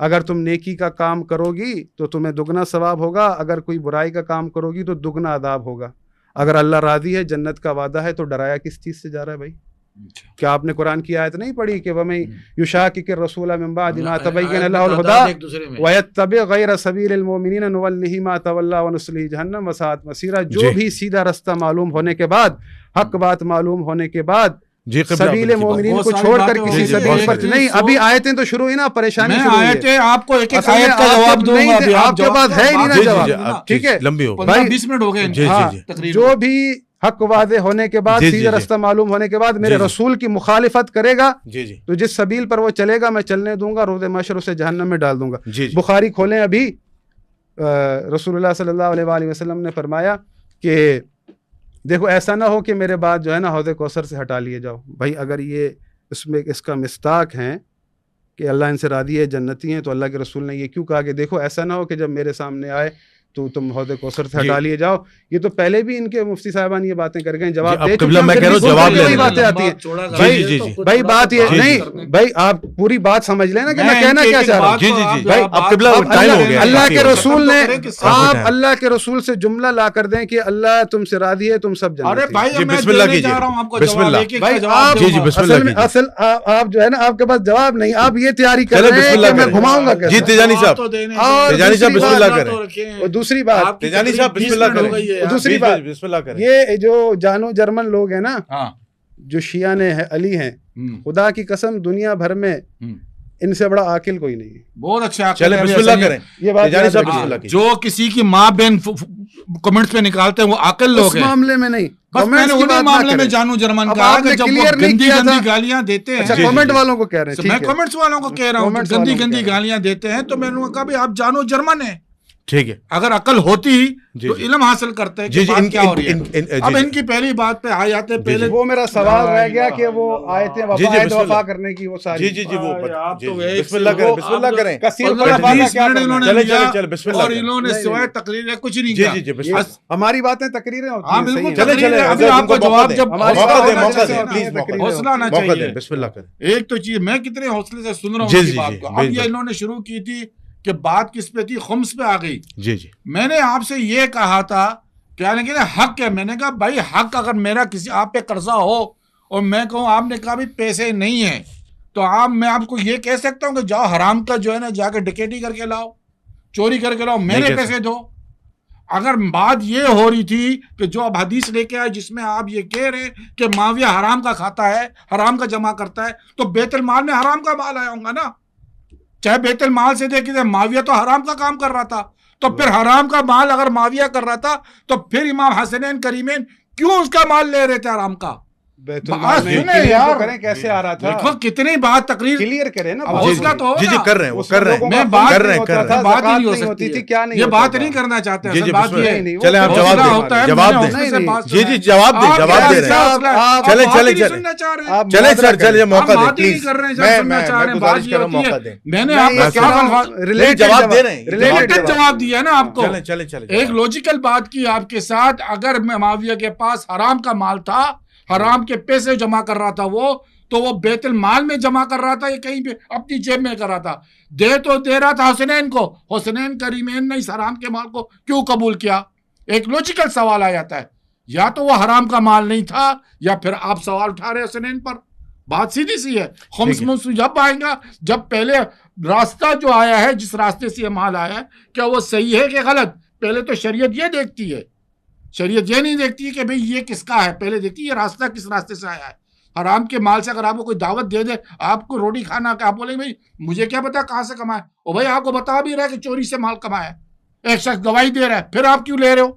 اگر تم نیکی کا کام کرو گی تو تمہیں دگنا ثواب ہوگا، اگر کوئی برائی کا کام کرو گی تو دگنا عذاب ہوگا۔ اگر اللہ راضی ہے، جنت کا وعدہ ہے، تو ڈرایا کس چیز سے جا رہا ہے بھائی؟ کیا آپ نے قرآن کی آیت نہیں پڑھی کہ وَمَن یُشَاقِقِ الرَّسُولَ مِن بَعْدِ مَا تَبَيَّنَ لَهُ الْهُدَىٰ وَيَتَّبِعْ غَيْرَ سَبِيلِ الْمُؤْمِنِينَ نُوَلِّهِ مَا تَوَلَّىٰ وَنُصْلِهِ جَهَنَّمَ وَسَاءَتْ مَصِيرًا، جو بھی سیدھا رستہ معلوم ہونے کے بعد، حق بات معلوم ہونے کے بعد، سبیل مومنین کو چھوڑ کر کسی سبیل پر نہیں۔ ابھی آیتیں تو شروع ہوئی نا، پریشانی شروع ہوئی ہے۔ آپ کو ایک ایک آیت کا جواب دوں گا، آپ کے پاس ہے ہی نہیں نا جواب، ٹھیک ہے؟ لمبی ہو 15-20 منٹ ہو گئے۔ جو بھی حق واضح ہونے کے بعد، سیدھا رستہ معلوم ہونے کے بعد میرے رسول کی مخالفت کرے گا تو جس سبیل پر وہ چلے گا میں چلنے دوں گا، روز محشر اسے جہنم میں ڈال دوں گا۔ بخاری کھولیں، ابھی رسول اللہ صلی اللہ علیہ وآلہ وسلم نے فرمایا کہ دیکھو ایسا نہ ہو کہ میرے بعد جو ہے نا حوض کوثر سے ہٹا لیے جاؤ۔ بھائی اگر یہ اس میں اس کا مصداق ہیں کہ اللہ ان سے راضی ہے، جنتی ہیں، تو اللہ کے رسول نے یہ کیوں کہا کہ دیکھو ایسا نہ ہو کہ جب میرے سامنے آئے تو تم حوض کوثر سے ہٹا لیے جاؤ؟ یہ تو پہلے بھی ان کے مفتی صاحبان یہ باتیں کر گئے، جواب دے چکے ہیں، میں کہہ رہا ہوں جواب لینے باتیں آتی ہیں۔ بھائی بات یہ نہیں، بھائی آپ پوری بات سمجھ لیں نا کہ میں کہنا کیا چاہ رہا ہوں۔ بھائی اب قبلہ ٹائم ہو گیا، اللہ کے رسول نے، آپ اللہ کے رسول سے جملہ لا کر دیں کہ اللہ تم سے راضی ہے، تم سب جانتے ہیں۔ بسم اللہ کیجیے، بسم اللہ۔ جی جی بسم اللہ۔ اصل آپ جو ہے نا، آپ کے پاس جواب نہیں، آپ یہ تیاری کر رہے ہیں کہ میں گھماؤں گا جی تیجانی صاحب، تیجانی صاحب بسم اللہ کریں۔ اور دوسری بات، دوسری بات، یہ جو جانو جرمن لوگ ہیں نا، جو شیعہ نے علی ہیں، خدا کی قسم دنیا بھر میں ان سے بڑا عاقل کوئی نہیں ہے. بہت اچھا. چلیں بسم اللہ کریں. یہ بات جو کسی کی ماں بہن کمنٹس میں نکالتے ہیں وہ عاقل لوگ ہیں. اس معاملے میں نہیں, بس میں نے انہی معاملے میں جانو جرمن کہا کہ جب وہ گندی گندی گالیاں دیتے ہیں. کمنٹ والوں کو کہہ رہے ہیں, میں کمنٹس والوں کو کہہ رہا ہوں گندی گندی گالیاں دیتے ہیں, تو میں نے کہا بھائی آپ جانو جرمن ہیں. ٹھیک ہے, اگر عقل ہوتی تو علم حاصل کرتے ہیں کہ بات کیا ہو رہی ہے. اب ان کی پہلی بات پہ آ جاتے. پہلے وہ میرا سوال رہ گیا کہ وہ آیتیں وفا کرنے کی وہ ساری. جی وہ بسم اللہ کریں, بسم اللہ کریں. اور انہوں نے سوائے تقریر کچھ نہیں کیا. جی ہماری باتیں تقریریں ہوتی ہیں. بالکل چلیں ابھی آپ کو جواب جب حوصلہ نہ چاہیے. بسم اللہ کریں. ایک تو چیز میں کتنے حوصلے سے سن رہا ہوں اس بات کو. اب یہ انہوں نے شروع کی تھی کہ بات کس پہ تھی, خمس پہ آ گئی. جی میں نے آپ سے یہ کہا تھا کہ حق ہے. میں نے کہا بھائی حق اگر میرا کسی آپ پہ قرضہ ہو اور میں کہوں, آپ نے کہا بھی پیسے نہیں ہیں, تو میں آپ کو یہ کہہ سکتا ہوں کہ جاؤ حرام کا جو ہے نا جا کے ڈکیٹی کر کے لاؤ, چوری کر کے لاؤ, میرے پیسے دو. اگر بات یہ ہو رہی تھی کہ جو اب حدیث لے کے آئے جس میں آپ یہ کہہ رہے ہیں کہ معاویہ حرام کا کھاتا ہے, حرام کا جمع کرتا ہے, تو بیت المال میں حرام کا مال آیا ہوں گا نا. چاہے بیت المال سے دیکھیں, معاویہ تو حرام کا کام کر رہا تھا, تو پھر حرام کا مال اگر معاویہ کر رہا تھا تو پھر امام حسنین کریمین کیوں اس کا مال لے رہے تھے حرام کا؟ کیسے آ رہا تھا, کتنی بات تقریر کلیئر کرے نا. جی کر رہے ہیں, میں بات ہی نہیں ہو سکتی تھی, کیا نہیں, یہ بات نہیں کرنا چاہتے. بات یہ چلے آپ جواب دیں. جی جواب دیں, جواب دے رہے ہیں. چلے چلے موقع دیں پلیز. میں نے آپ کو جواب دے رہے ہیں, ریلیٹڈ جواب دیا نا آپ کو. چلے ایک لوجیکل بات کی آپ کے ساتھ. اگر معاویہ کے پاس حرام کا مال تھا, حرام کے پیسے جمع کر رہا تھا وہ, تو وہ بیت المال میں جمع کر رہا تھا یا کہیں پہ اپنی جیب میں کر رہا تھا؟ دے رہا تھا حسنین کو. حسنین کریمین نے اس حرام کے مال کو کیوں قبول کیا؟ ایک لوجیکل سوال آ جاتا ہے. یا تو وہ حرام کا مال نہیں تھا, یا پھر آپ سوال اٹھا رہے حسنین پر. بات سیدھی سی ہے. خمس منس جب آئیں گا, جب پہلے راستہ جو آیا ہے, جس راستے سے یہ مال آیا ہے, کیا وہ صحیح ہے کہ غلط؟ پہلے تو شریعت یہ دیکھتی ہے. شریعت یہ نہیں دیکھتی کہ بھئی یہ کس کا ہے, پہلے دیکھتی ہے یہ راستہ کس راستے سے آیا ہے. حرام کے مال سے اگر آپ کو کوئی دعوت دے دے, آپ کو روٹی کھانا, کہ آپ بولیں بھئی مجھے کیا پتا کہاں سے کمائے, اور بھئی آپ کو بتا بھی رہا ہے کہ چوری سے مال کمایا ہے, ایک شخص گواہی دے رہا ہے, پھر آپ کیوں لے رہے ہو؟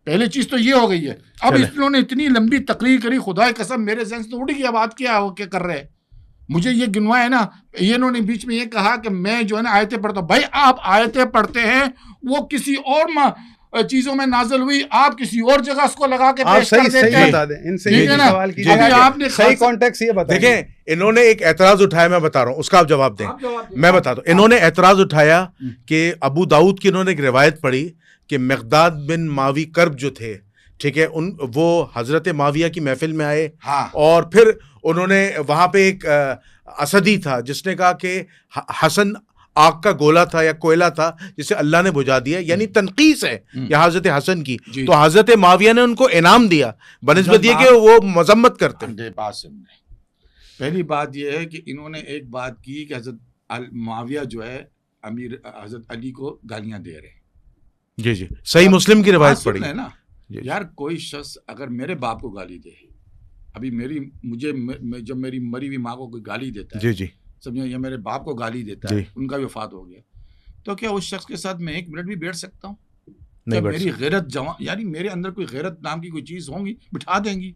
پہلی چیز تو یہ ہو گئی ہے. اب انہوں نے اتنی لمبی تقریر کری, خدا کی قسم میرے ذہن سے اڑ گیا بات کیا کر رہے ہیں. مجھے یہ گنوا ہے نا, یہ انہوں نے بیچ میں یہ کہا کہ میں جو ہے نا آیتیں پڑھتا ہوں. بھائی آپ آیتیں پڑھتے ہیں, وہ کسی اور چیزوں میں نازل ہوئی, آپ کسی اور جگہ اس کو لگا کے پیش کر دیتے ہیں. آپ نے صحیح کانٹیکسٹ یہ بتائیں. دیکھیں انہوں نے ایک اعتراض اٹھایا, میں بتا رہا ہوں, اس کا آپ جواب دیں. میں بتاتا ہوں. انہوں نے اعتراض اٹھایا کہ ابو داؤد کی انہوں نے ایک روایت پڑھی کہ مقداد بن معاوی کرب جو تھے, ٹھیک ہے, وہ حضرت معاویہ کی محفل میں آئے, اور پھر انہوں نے وہاں پہ ایک اسدی تھا جس نے کہا کہ حسن آگ کا گولا تھا یا کوئلہ تھا جسے اللہ نے بجھا دیا, یعنی تنقیص ہے یہ حضرت حسن کی. تو حضرت معاویہ نے ان کو انعام دیا بنسبت یہ کہ وہ مذمت کرتے ہیں. پہلی بات یہ ہے کہ انہوں نے ایک بات کی کہ حضرت معاویہ جو ہے امیر حضرت علی کو گالیاں دے رہے ہیں. جی صحیح مسلم کی روایت پڑھی ہے نا. یار کوئی شخص اگر میرے باپ کو گالی دے, ابھی مجھے جب میری مری ہوئی ماں کو کوئی گالی دیتا ہے, جی سمجھو, یا میرے باپ کو گالی دیتا ہے, ان کا بھی وفات ہو گیا, تو کیا اس شخص کے ساتھ میں ایک منٹ بھی بیٹھ سکتا ہوں؟ کیا میری غیرت جوان, یعنی میرے اندر کوئی غیرت نام کی کوئی چیز ہوں گی, بٹھا دیں گی؟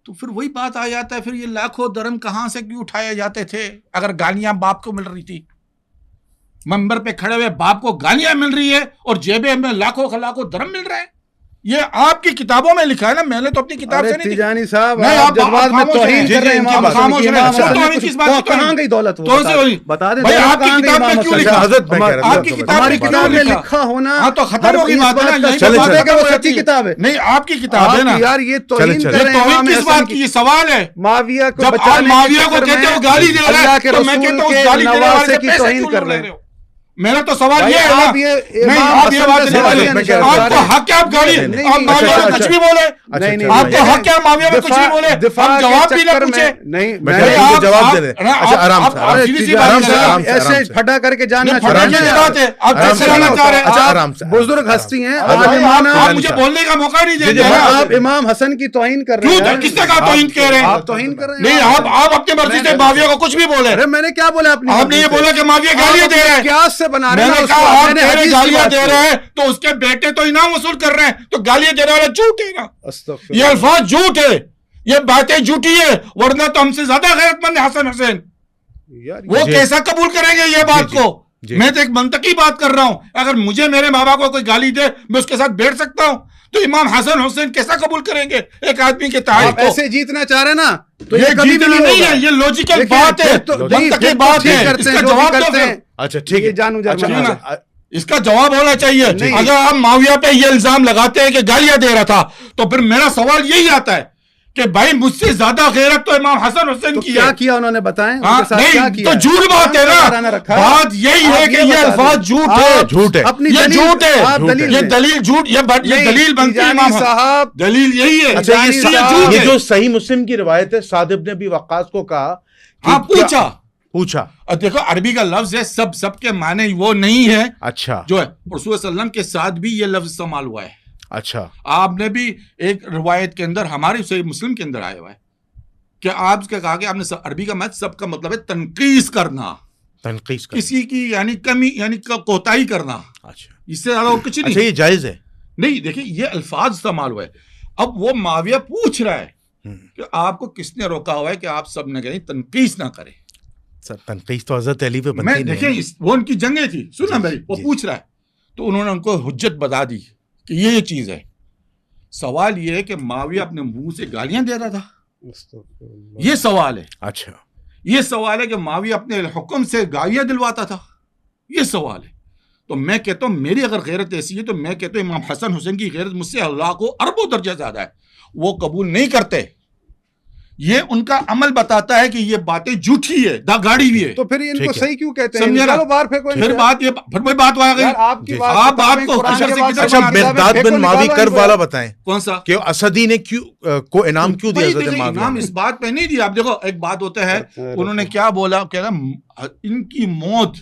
تو پھر وہی بات آ جاتا ہے. پھر یہ لاکھوں درم کہاں سے کیوں اٹھائے جاتے تھے اگر گالیاں باپ کو مل رہی تھی؟ منبر پہ کھڑے ہوئے باپ کو گالیاں مل رہی ہے اور جیبیں میں لاکھوں درم مل رہے ہیں. یہ آپ کی کتابوں میں لکھا ہے نا, میں نے تو اپنی کتاب سے نہیں. تیجانی صاحب آپ جذبات میں توہین کر رہے ہیں. خاموش رہیں. کہاں گئی دولت وہ بتا دیں. آپ کی کتاب میں کیوں لکھا؟ آپ کی کتاب میں لکھا ہونا تو ختم ہو گئی بات ہے. وہ سچی کتاب ہے. نہیں, آپ کی کتاب ہے نا یار. یہ توہین کر رہے ہیں. کس بات کی؟ یہ سوال ہے. معاویہ کو جب آپ معاویہ کو کہتے ہو گالی دے رہے ہیں, تو میں کہتا ہوں گالی دینے والے کے پیسے کیوں لے رہے ہو؟ میرا تو سوال یہ ہے نا، نہیں آپ یہ بات نہیں بولے، آپ کو حق ہے آپ گالی، آپ معاویہ میں کچھ بھی بولے، آپ کو حق ہے معاویہ میں کچھ بھی بولے، ہم جواب بھی نہ پوچھے، نہیں جواب دے دیں، آرام سے ایسے پھٹا کر کے جانا چاہتے، آپ کیسے رہنا چاہ رہے ہیں؟ آرام سے، بزرگ ہستی ہیں، آپ مجھے بولنے کا موقع نہیں دے رہے، آپ امام حسن کی توہین کر رہے ہیں، کس نے کہا توہین کہہ رہے ہیں؟ آپ توہین کر رہے ہیں، نہیں آپ اپنی مرضی سے معاویہ کو کچھ بھی بولے، میں نے کیا بولا اپنی؟ آپ نے یہ بولا کہ معاویہ گالیاں دے رہے ہیں، قیاس سے بنا رہے میں نے کہا آپ تیرے گالیاں دے رہے ہیں تو اس کے بیٹے تو انعام وصول کر رہے ہیں، تو گالیاں دینے والا جھوٹ ہے نا، یہ الفاظ جھوٹ ہے، یہ باتیں جھوٹی ہے، ورنہ تو ہم سے زیادہ غیرت مند حسن حسین، وہ کیسا قبول کریں گے یہ بات کو؟ میں تو ایک منطقی بات کر رہا ہوں، اگر مجھے میرے ماں باپ کو کوئی گالی دے میں اس کے ساتھ بیٹھ سکتا ہوں، تو امام حسن حسین کیسا قبول کریں گے ایک آدمی کے تحائف کو؟ ایسے جیتنا چاہ رہے نا تو یہ جیتنا نہیں ہے، یہ لوجیکل بات ہے، منطقی بات ہے، اس کا جواب دو پھر۔ اچھا ٹھیک ہے، جانو اس کا جواب ہونا چاہیے، اگر آپ معاویہ پہ یہ الزام لگاتے ہیں کہ گالیاں دے رہا تھا تو پھر میرا سوال یہی آتا ہے کہ بھائی مجھ سے زیادہ غیرت تو امام حسن حسین کی ہے، کیا کیا انہوں نے بتائیں؟ نہیں تو جھوٹ بات ہے نا، بات یہی ہے کہ یہ الفاظ جھوٹ ہے، جھوٹ ہے، یہ جھوٹ ہے، یہ دلیل جھوٹ، یہ دلیل بنتی ہے امام صاحب، دلیل یہی ہے۔ یہ جو صحیح مسلم کی روایت ہے، سعد بن ابی وقاص کو کہا، آپ پوچھا، اور دیکھو عربی کا لفظ ہے، سب کے معنی وہ نہیں ہے، اچھا جو ہے رسول صلی اللہ علیہ وسلم کے ساتھ بھی یہ لفظ استعمال ہوا ہے، اچھا آپ نے بھی ایک روایت کے اندر ہماری صحیح مسلم کے اندر آیا ہوا ہے کہ آپ کا کہا کہ آپ نے عربی کا سب کا مطلب ہے تنقیص کرنا، کسی کی یعنی کمی یعنی کوتاہی کرنا، اچھا اس سے زیادہ اور کچھ نہیں۔ یہ جائز ہے؟ نہیں، دیکھیں یہ الفاظ استعمال ہوا ہے۔ اب وہ معاویہ پوچھ رہا ہے کہ آپ کو کس نے روکا ہوا ہے کہ آپ سب نے کہیں تنقیص نہ کریں؟ سر تنقیص تو حضرت علی پہ بنتی نہیں، دیکھیں وہ ان کی جنگیں تھی، سننا بھائی، وہ پوچھ رہا ہے تو انہوں نے ان کو حجت بتا دی کہ یہ چیز ہے۔ سوال یہ ہے کہ معاویہ اپنے منہ سے گالیاں دے رہا تھا، یہ سوال ہے۔ اچھا یہ سوال ہے کہ معاویہ اپنے حکم سے گالیاں دلواتا تھا، یہ سوال ہے۔ تو میں کہتا ہوں میری اگر غیرت ایسی ہے تو میں کہتا ہوں امام حسن حسین کی غیرت مجھ سے اللہ کو اربوں درجہ زیادہ ہے، وہ قبول نہیں کرتے، یہ ان کا عمل بتاتا ہے کہ یہ باتیں جھوٹی ہے، گاڑی بھی ہے، تو پھر ان کو صحیح کیوں کہتے ہیں؟ پھر بات آ گئی، آپ بات کو اچھا مقداد بن معاوی کرب والا بتائیں، کون سا کہ اسدی نے کو انعام کیوں دیا حضرت معاویہ؟ انعام اس بات پہ نہیں دیا۔ آپ دیکھو ایک بات ہوتا ہے، انہوں نے کیا بولا کہ ان کی موت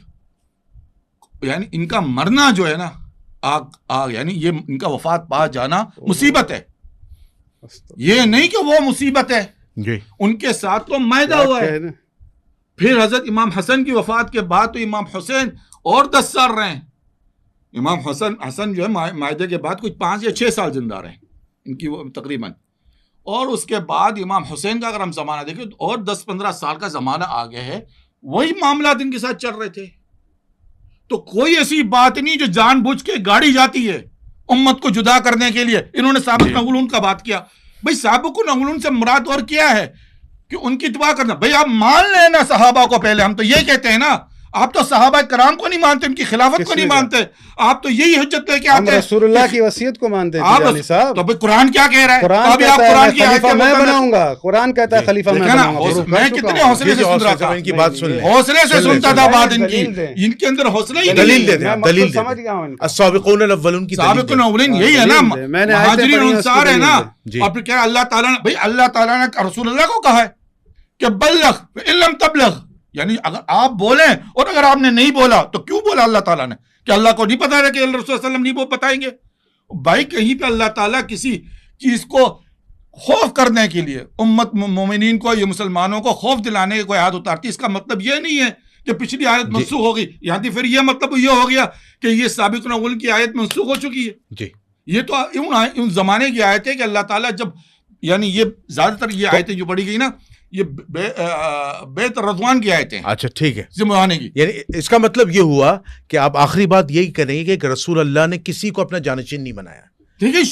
یعنی ان کا مرنا جو ہے نا یعنی یہ ان کا وفات پا جانا مصیبت ہے، یہ نہیں کہ وہ مصیبت ہے، ان کے ساتھ تو معاہدہ ہوا ہے۔ پھر حضرت امام حسن کی وفات کے بعد تو امام حسین اور 10 سال رہے، امام حسن جو ہے معاہدے کے بعد کچھ 5 یا 6 سال زندہ رہے ان کی تقریباً، اور اس کے بعد امام حسین کا اگر ہم زمانہ دیکھیں تو اور 10-15 سال کا زمانہ آگے ہے، وہی معاملات ان کے ساتھ چل رہے تھے۔ تو کوئی ایسی بات نہیں جو جان بوجھ کے گاڑی جاتی ہے امت کو جدا کرنے کے لیے۔ انہوں نے سابق اولون کا بات کیا، بھئی سابق اولون سے مراد اور کیا ہے کہ ان کی اتباع کرنا؟ بھئی آپ مان لیں نا صحابہ کو، پہلے ہم تو یہ کہتے ہیں نا، آپ تو صحابہ کرام کو نہیں مانتے، ان کی خلافت کو نہیں مانتے، آپ تو یہی حجت لے کے آتے ہیں، رسول اللہ کی وصیت کو مانتے ہیں جانی صاحب۔ تو قرآن کیا کہہ رہا ہے؟ قرآن کہتا ہے خلیفہ میں بناؤں گا، قرآن کہتا ہے خلیفہ میں بناؤں گا۔ میں کتنے حوصلے سے سن رہا تھا، ان کی بات سن لیں، حوصلے سے سنتا تھا بات ان کی، ان کے اندر حوصلہ ہی دلیل دے دیں، دلیل دے دیں، السابقون الاولون کی سابقون الاولین یہی ہے نا، مہاجرین انصار ہے نا، اور پھر کیا اللہ تعالیٰ نے، بھئی اللہ تعالیٰ نے رسول اللہ کو کہا ہے کہ بلغ ان لم تبلغ، یعنی اگر آپ بولیں اور اگر آپ نے نہیں بولا تو کیوں بولا اللہ تعالیٰ نے؟ کہ اللہ کو نہیں پتا ہے کہ اللہ رسول صلی اللہ علیہ وسلم نہیں وہ بتائیں گے؟ بھائی کہیں پہ اللہ تعالیٰ کسی چیز کو خوف کرنے کے لیے امت مومنین کو، یہ مسلمانوں کو خوف دلانے کی کوئی آیت اتارتی، اس کا مطلب یہ نہیں ہے کہ پچھلی آیت منسوخ ہوگی، یہاں تھی پھر یہ مطلب یہ ہو گیا کہ یہ سابقون الاولین کی آیت منسوخ ہو چکی ہے۔ یہ تو ان زمانے کی آیت ہے کہ اللہ تعالیٰ جب یعنی یہ زیادہ تر یہ آیتیں جو پڑھی گئی نا یہ بیت رضوان کی آیتیں، اچھا ٹھیک ہے، زمانے کی، یعنی اس کا مطلب یہ ہوا کہ آپ آخری بات یہی کریں گے کہ رسول اللہ نے کسی کو اپنا جانشین نہیں بنایا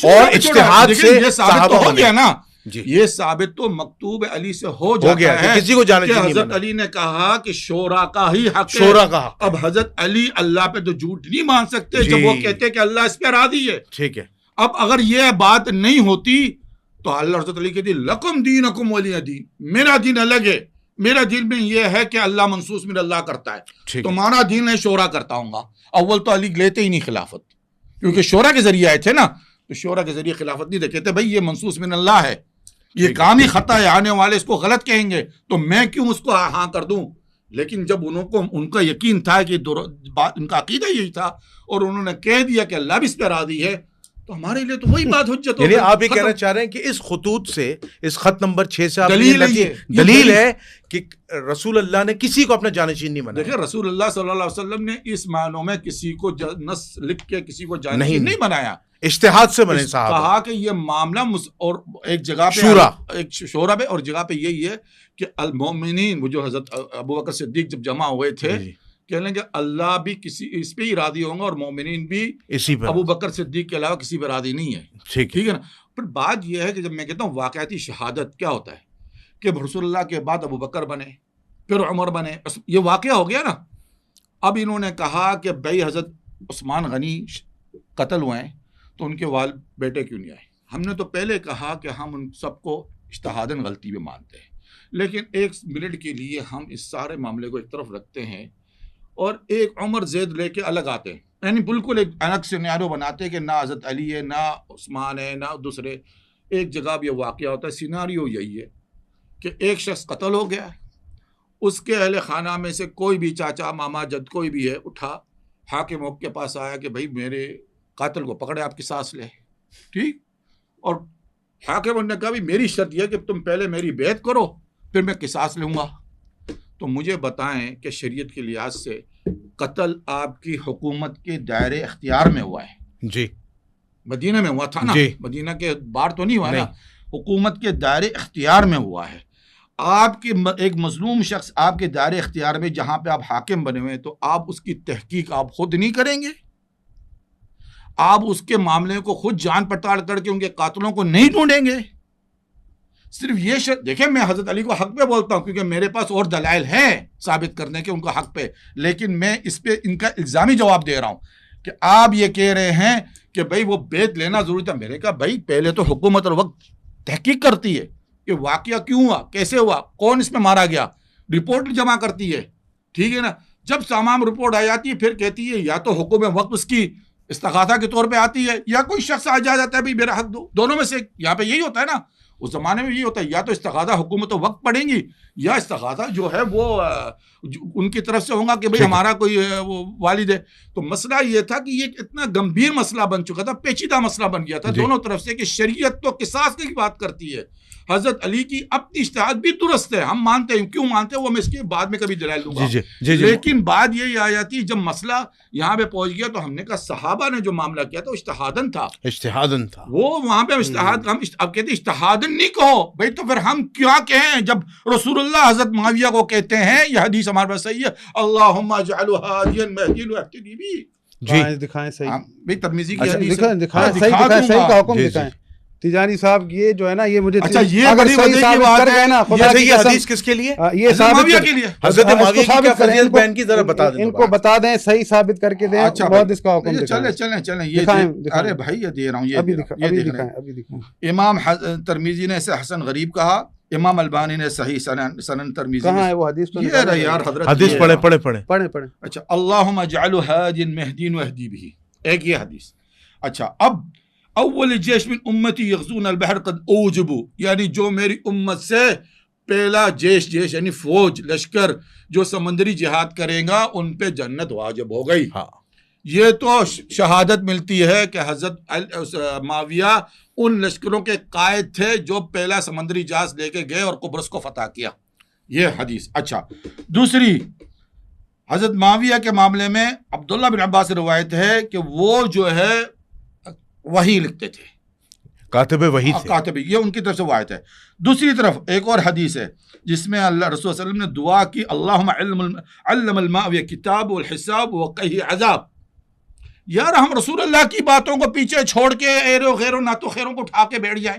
اور اجتہاد سے ثابت ہو گیا نا، یہ ثابت تو مکتوب علی سے ہو جاتا ہے کسی کو جانشین نہیں بنایا۔ حضرت علی نے کہا کہ شورا کا ہی حق ہے، شورا کا حق۔ اب حضرت علی اللہ پہ تو جھوٹ نہیں مان سکتے جب وہ کہتے کہ اللہ اس پہ راضی ہے، ٹھیک ہے۔ اب اگر یہ بات نہیں ہوتی تو اللہ حضرت علی کہتی لکم دینکم ولی دین، میرا دین الگ ہے، میرا دل میں یہ ہے کہ اللہ منصوص من اللہ کرتا ہے، تمہارا دین ہے شورا کرتا ہوں گا. اول تو علی لیتے ہی نہیں خلافت، کیونکہ شورا کے ذریعے آئے تھے نا، تو شورا کے ذریعے خلافت نہیں دیتے تھے. بھائی یہ منصوص من اللہ ہے، یہ کام ہی خطا ہے، آنے والے اس کو غلط کہیں گے تو میں کیوں اس کو ہاں کر دوں. لیکن جب ان کا یقین تھا کہ ان کا عقیدہ یہی تھا اور انہوں نے کہہ دیا کہ اللہ بھی اس پہ راضی ہے، تو ہمارے لیے تو وہی بات حجت. یعنی آپ یہ کہنا چاہ رہے ہیں کہ اس خطوط سے، اس خط نمبر 6 سے دلیل ہے کہ رسول اللہ نے کسی کو اپنا جانشین نہیں بنایا. دیکھیں رسول اللہ صلی اللہ علیہ وسلم نے اس معنوں میں کسی کو نص لکھ کے کسی کو جانشین نہیں بنایا، اجتہاد سے بنے صاحب. کہا کہ یہ معاملہ اور ایک جگہ پہ شورا پہ، اور جگہ پہ یہی ہے کہ المومنین، وہ جو حضرت ابو بکر صدیق جب جمع ہوئے تھے کہنے لگے اللہ بھی کسی اس پہ ہی راضی ہوں گا اور مومنین بھی اسی پہ، ابو بکر صدیق کے علاوہ کسی پہ راضی نہیں ہے. ٹھیک ہے نا. پھر بات یہ ہے کہ جب میں کہتا ہوں واقعاتی شہادت کیا ہوتا ہے کہ رسول اللہ کے بعد ابو بکر بنے، پھر عمر بنے، یہ واقعہ ہو گیا نا. اب انہوں نے کہا کہ بھائی حضرت عثمان غنی قتل ہوئے ہیں تو ان کے والد بیٹے کیوں نہیں آئے. ہم نے تو پہلے کہا کہ ہم ان سب کو اجتہاداً غلطی بھی مانتے ہیں، لیکن ایک منٹ کے لیے ہم اس سارے معاملے کو ایک طرف رکھتے ہیں اور ایک عمر زید لے کے الگ آتے ہیں، یعنی بالکل ایک الگ سینیریو بناتے ہیں کہ نہ حضرت علی ہے، نہ عثمان ہے، نہ دوسرے. ایک جگہ بھی یہ واقعہ ہوتا ہے، سینیریو یہی ہے کہ ایک شخص قتل ہو گیا، اس کے اہل خانہ میں سے کوئی بھی چاچا ماما جد کوئی بھی ہے اٹھا حاکم کے پاس آیا کہ بھائی میرے قاتل کو پکڑے، آپ قصاص لے. ٹھیک. اور حاکم نے کہا بھی میری شرط یہ کہ تم پہلے میری بیعت کرو پھر میں قصاص لوں گا. تو مجھے بتائیں کہ شریعت کے لحاظ سے قتل آپ کی حکومت کے دائرے اختیار میں ہوا ہے. جی مدینہ میں ہوا تھا نا، مدینہ کے باہر تو نہیں ہوا نا، حکومت کے دائرے اختیار میں ہوا ہے. آپ کی ایک مظلوم شخص آپ کے دائرے اختیار میں جہاں پہ آپ حاکم بنے ہوئے ہیں تو آپ اس کی تحقیق آپ خود نہیں کریں گے؟ آپ اس کے معاملے کو خود جان پڑتال کر کے ان کے قاتلوں کو نہیں ڈھونڈیں گے؟ صرف یہ دیکھیں میں حضرت علی کو حق پہ بولتا ہوں کیونکہ میرے پاس اور دلائل ہیں ثابت کرنے کے ان کا حق پہ، لیکن میں اس پہ ان کا الزامی جواب دے رہا ہوں کہ آپ یہ کہہ رہے ہیں کہ بھائی وہ بیعت لینا ضروری تھا. میں نے کہا بھائی پہلے تو حکومت اور وقت تحقیق کرتی ہے کہ واقعہ کیوں ہوا، کیسے ہوا، کون اس میں مارا گیا، رپورٹ جمع کرتی ہے. ٹھیک ہے نا. جب تمام رپورٹ آ جاتی ہے پھر کہتی ہے یا تو حکومت وقت اس کی استغاثہ کے طور پہ آتی ہے یا کوئی شخص آ جاتا ہے بھائی میرا حق دو. دونوں میں سے یہاں پہ یہی ہوتا ہے نا، اس زمانے میں یہی ہوتا ہے، یا تو استغاثہ حکومت وقت پڑیں گی یا استغاثہ جو ہے وہ ان کی طرف سے ہوگا کہ بھئی ہمارا کوئی والد ہے. تو مسئلہ یہ تھا کہ یہ اتنا گمبھیر مسئلہ بن چکا تھا، پیچیدہ مسئلہ بن گیا تھا دونوں طرف سے کہ شریعت تو قصاص کی بات کرتی ہے، حضرت علی کی اپنی اجتہاد بھی درست ہے، ہم مانتے ہیں. کیوں مانتے ہیں وہ میں اس کے بعد میں کبھی دلائل دوں گا. لیکن بات یہی آ جاتی ہے جب مسئلہ یہاں پہ پہنچ گیا تو ہم نے کہا صحابہ نے جو معاملہ کیا تھا اجتہادن تھا وہ وہاں پہ اجتہاد. ہم اب کہتے اجتہادن نہیں کہو بھائی تو پھر ہم کیا کہیں جب رسول اللہ حضرت معاویہ کو کہتے ہیں، یہ حدیث ہمارے پاس صحیح ہے، اللہم اجعلہ ہادیا مہدیا واہدنی بھی. جی دکھائیں صحیح بھائی ترمذی کی حدیث دکھائیں صحیح کا حکم دکھائیں. تیجانی صاحب یہ جو ہے نا یہ مجھے اچھا یہ بڑی وجہ کی بات ہے نا، یہ حدیث کس کے لیے؟ یہ معاویہ کے لیے حضرت معاویہ کی کیا فضیلت بیان کی ذرا بتا دیں، ان کو بتا دیں صحیح ثابت کر کے دیں. بہت اس کا حکم دکھائیں. چلیں یہ ارے بھائی یہ دے رہا ہوں، یہ دکھائیں. امام ترمذی نے اسے حسن غریب کہا، امام البانی نے صحیح سنن ترمذی. کہاں ہے وہ حدیث؟ تو یہ رہے یار حضرت حدیث پڑھیں. اچھا اللہم اجعلہ ہادیا مہدیا واہدی بھی، ایک یہ حدیث. اچھا اب اول جیش من امتی یغزون البحر قد اوجبوا، یعنی جو میری امت سے پہلا جیش یعنی فوج لشکر جو سمندری جہاد کرے گا ان پہ جنت واجب ہو گئی. یہ تو شہادت ملتی ہے کہ حضرت معاویہ ان لشکروں کے قائد تھے جو پہلا سمندری جہاز لے کے گئے اور قبرص کو فتح کیا، یہ حدیث. اچھا دوسری حضرت معاویہ کے معاملے میں عبداللہ بن عباس سے روایت ہے کہ وہ جو ہے وحی لکھتے تھے، کاتب وحی تھے، کاتب، یہ ان کی طرف سے روایت ہے. دوسری طرف ایک اور حدیث ہے جس میں اللہ رسول صلی اللہ علیہ وسلم نے دعا کی، اللہم علم المعاویہ کتاب والحساب وقیہ عذاب. یار ہم رسول اللہ کی باتوں کو پیچھے چھوڑ کے ایرو غیرو نہ تو خیروں کو اٹھا کے بیٹھ جائیں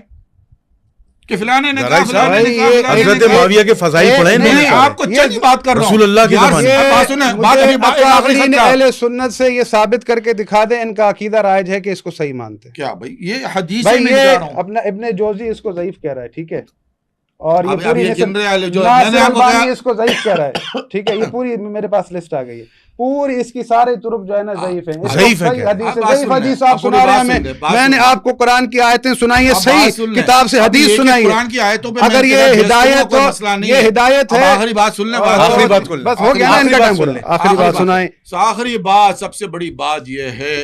کہ فلانے نے کہا فلانے نے کہا. حضرت معاویہ کے فضائل پڑھیں نہیں، آپ کو چلی بات کر رہا ہوں رسول اللہ کے زمانے. اہل سنت سے یہ ثابت کر کے دکھا دیں ان کا عقیدہ رائج ہے کہ اس کو صحیح مانتے. کیا بھائی یہ حدیث بھائی یہ اپنا ابن جوزی اس کو ضعیف کہہ رہا ہے، ٹھیک ہے، اور یہ پوری اس کو ضعیف کہہ رہا ہے. ٹھیک ہے, یہ پوری میرے پاس لسٹ آ گئی ہے, پوری اس کی سارے طرق جو ہے نا ضعیف ہیں. ضعیف حدیث آپ سنا رہے ہیں ہمیں, میں نے آپ کو قرآن کی آیتیں سنائی ہیں, صحیح کتاب سے حدیث سنائی ہے. اگر یہ ہدایت یہ ہدایت ہے, آخری بات سن لیں, بس ہو گیا نا ان کا ٹائم, بولیں آخری بات سنائیں. آخری بات, سب سے بڑی بات یہ ہے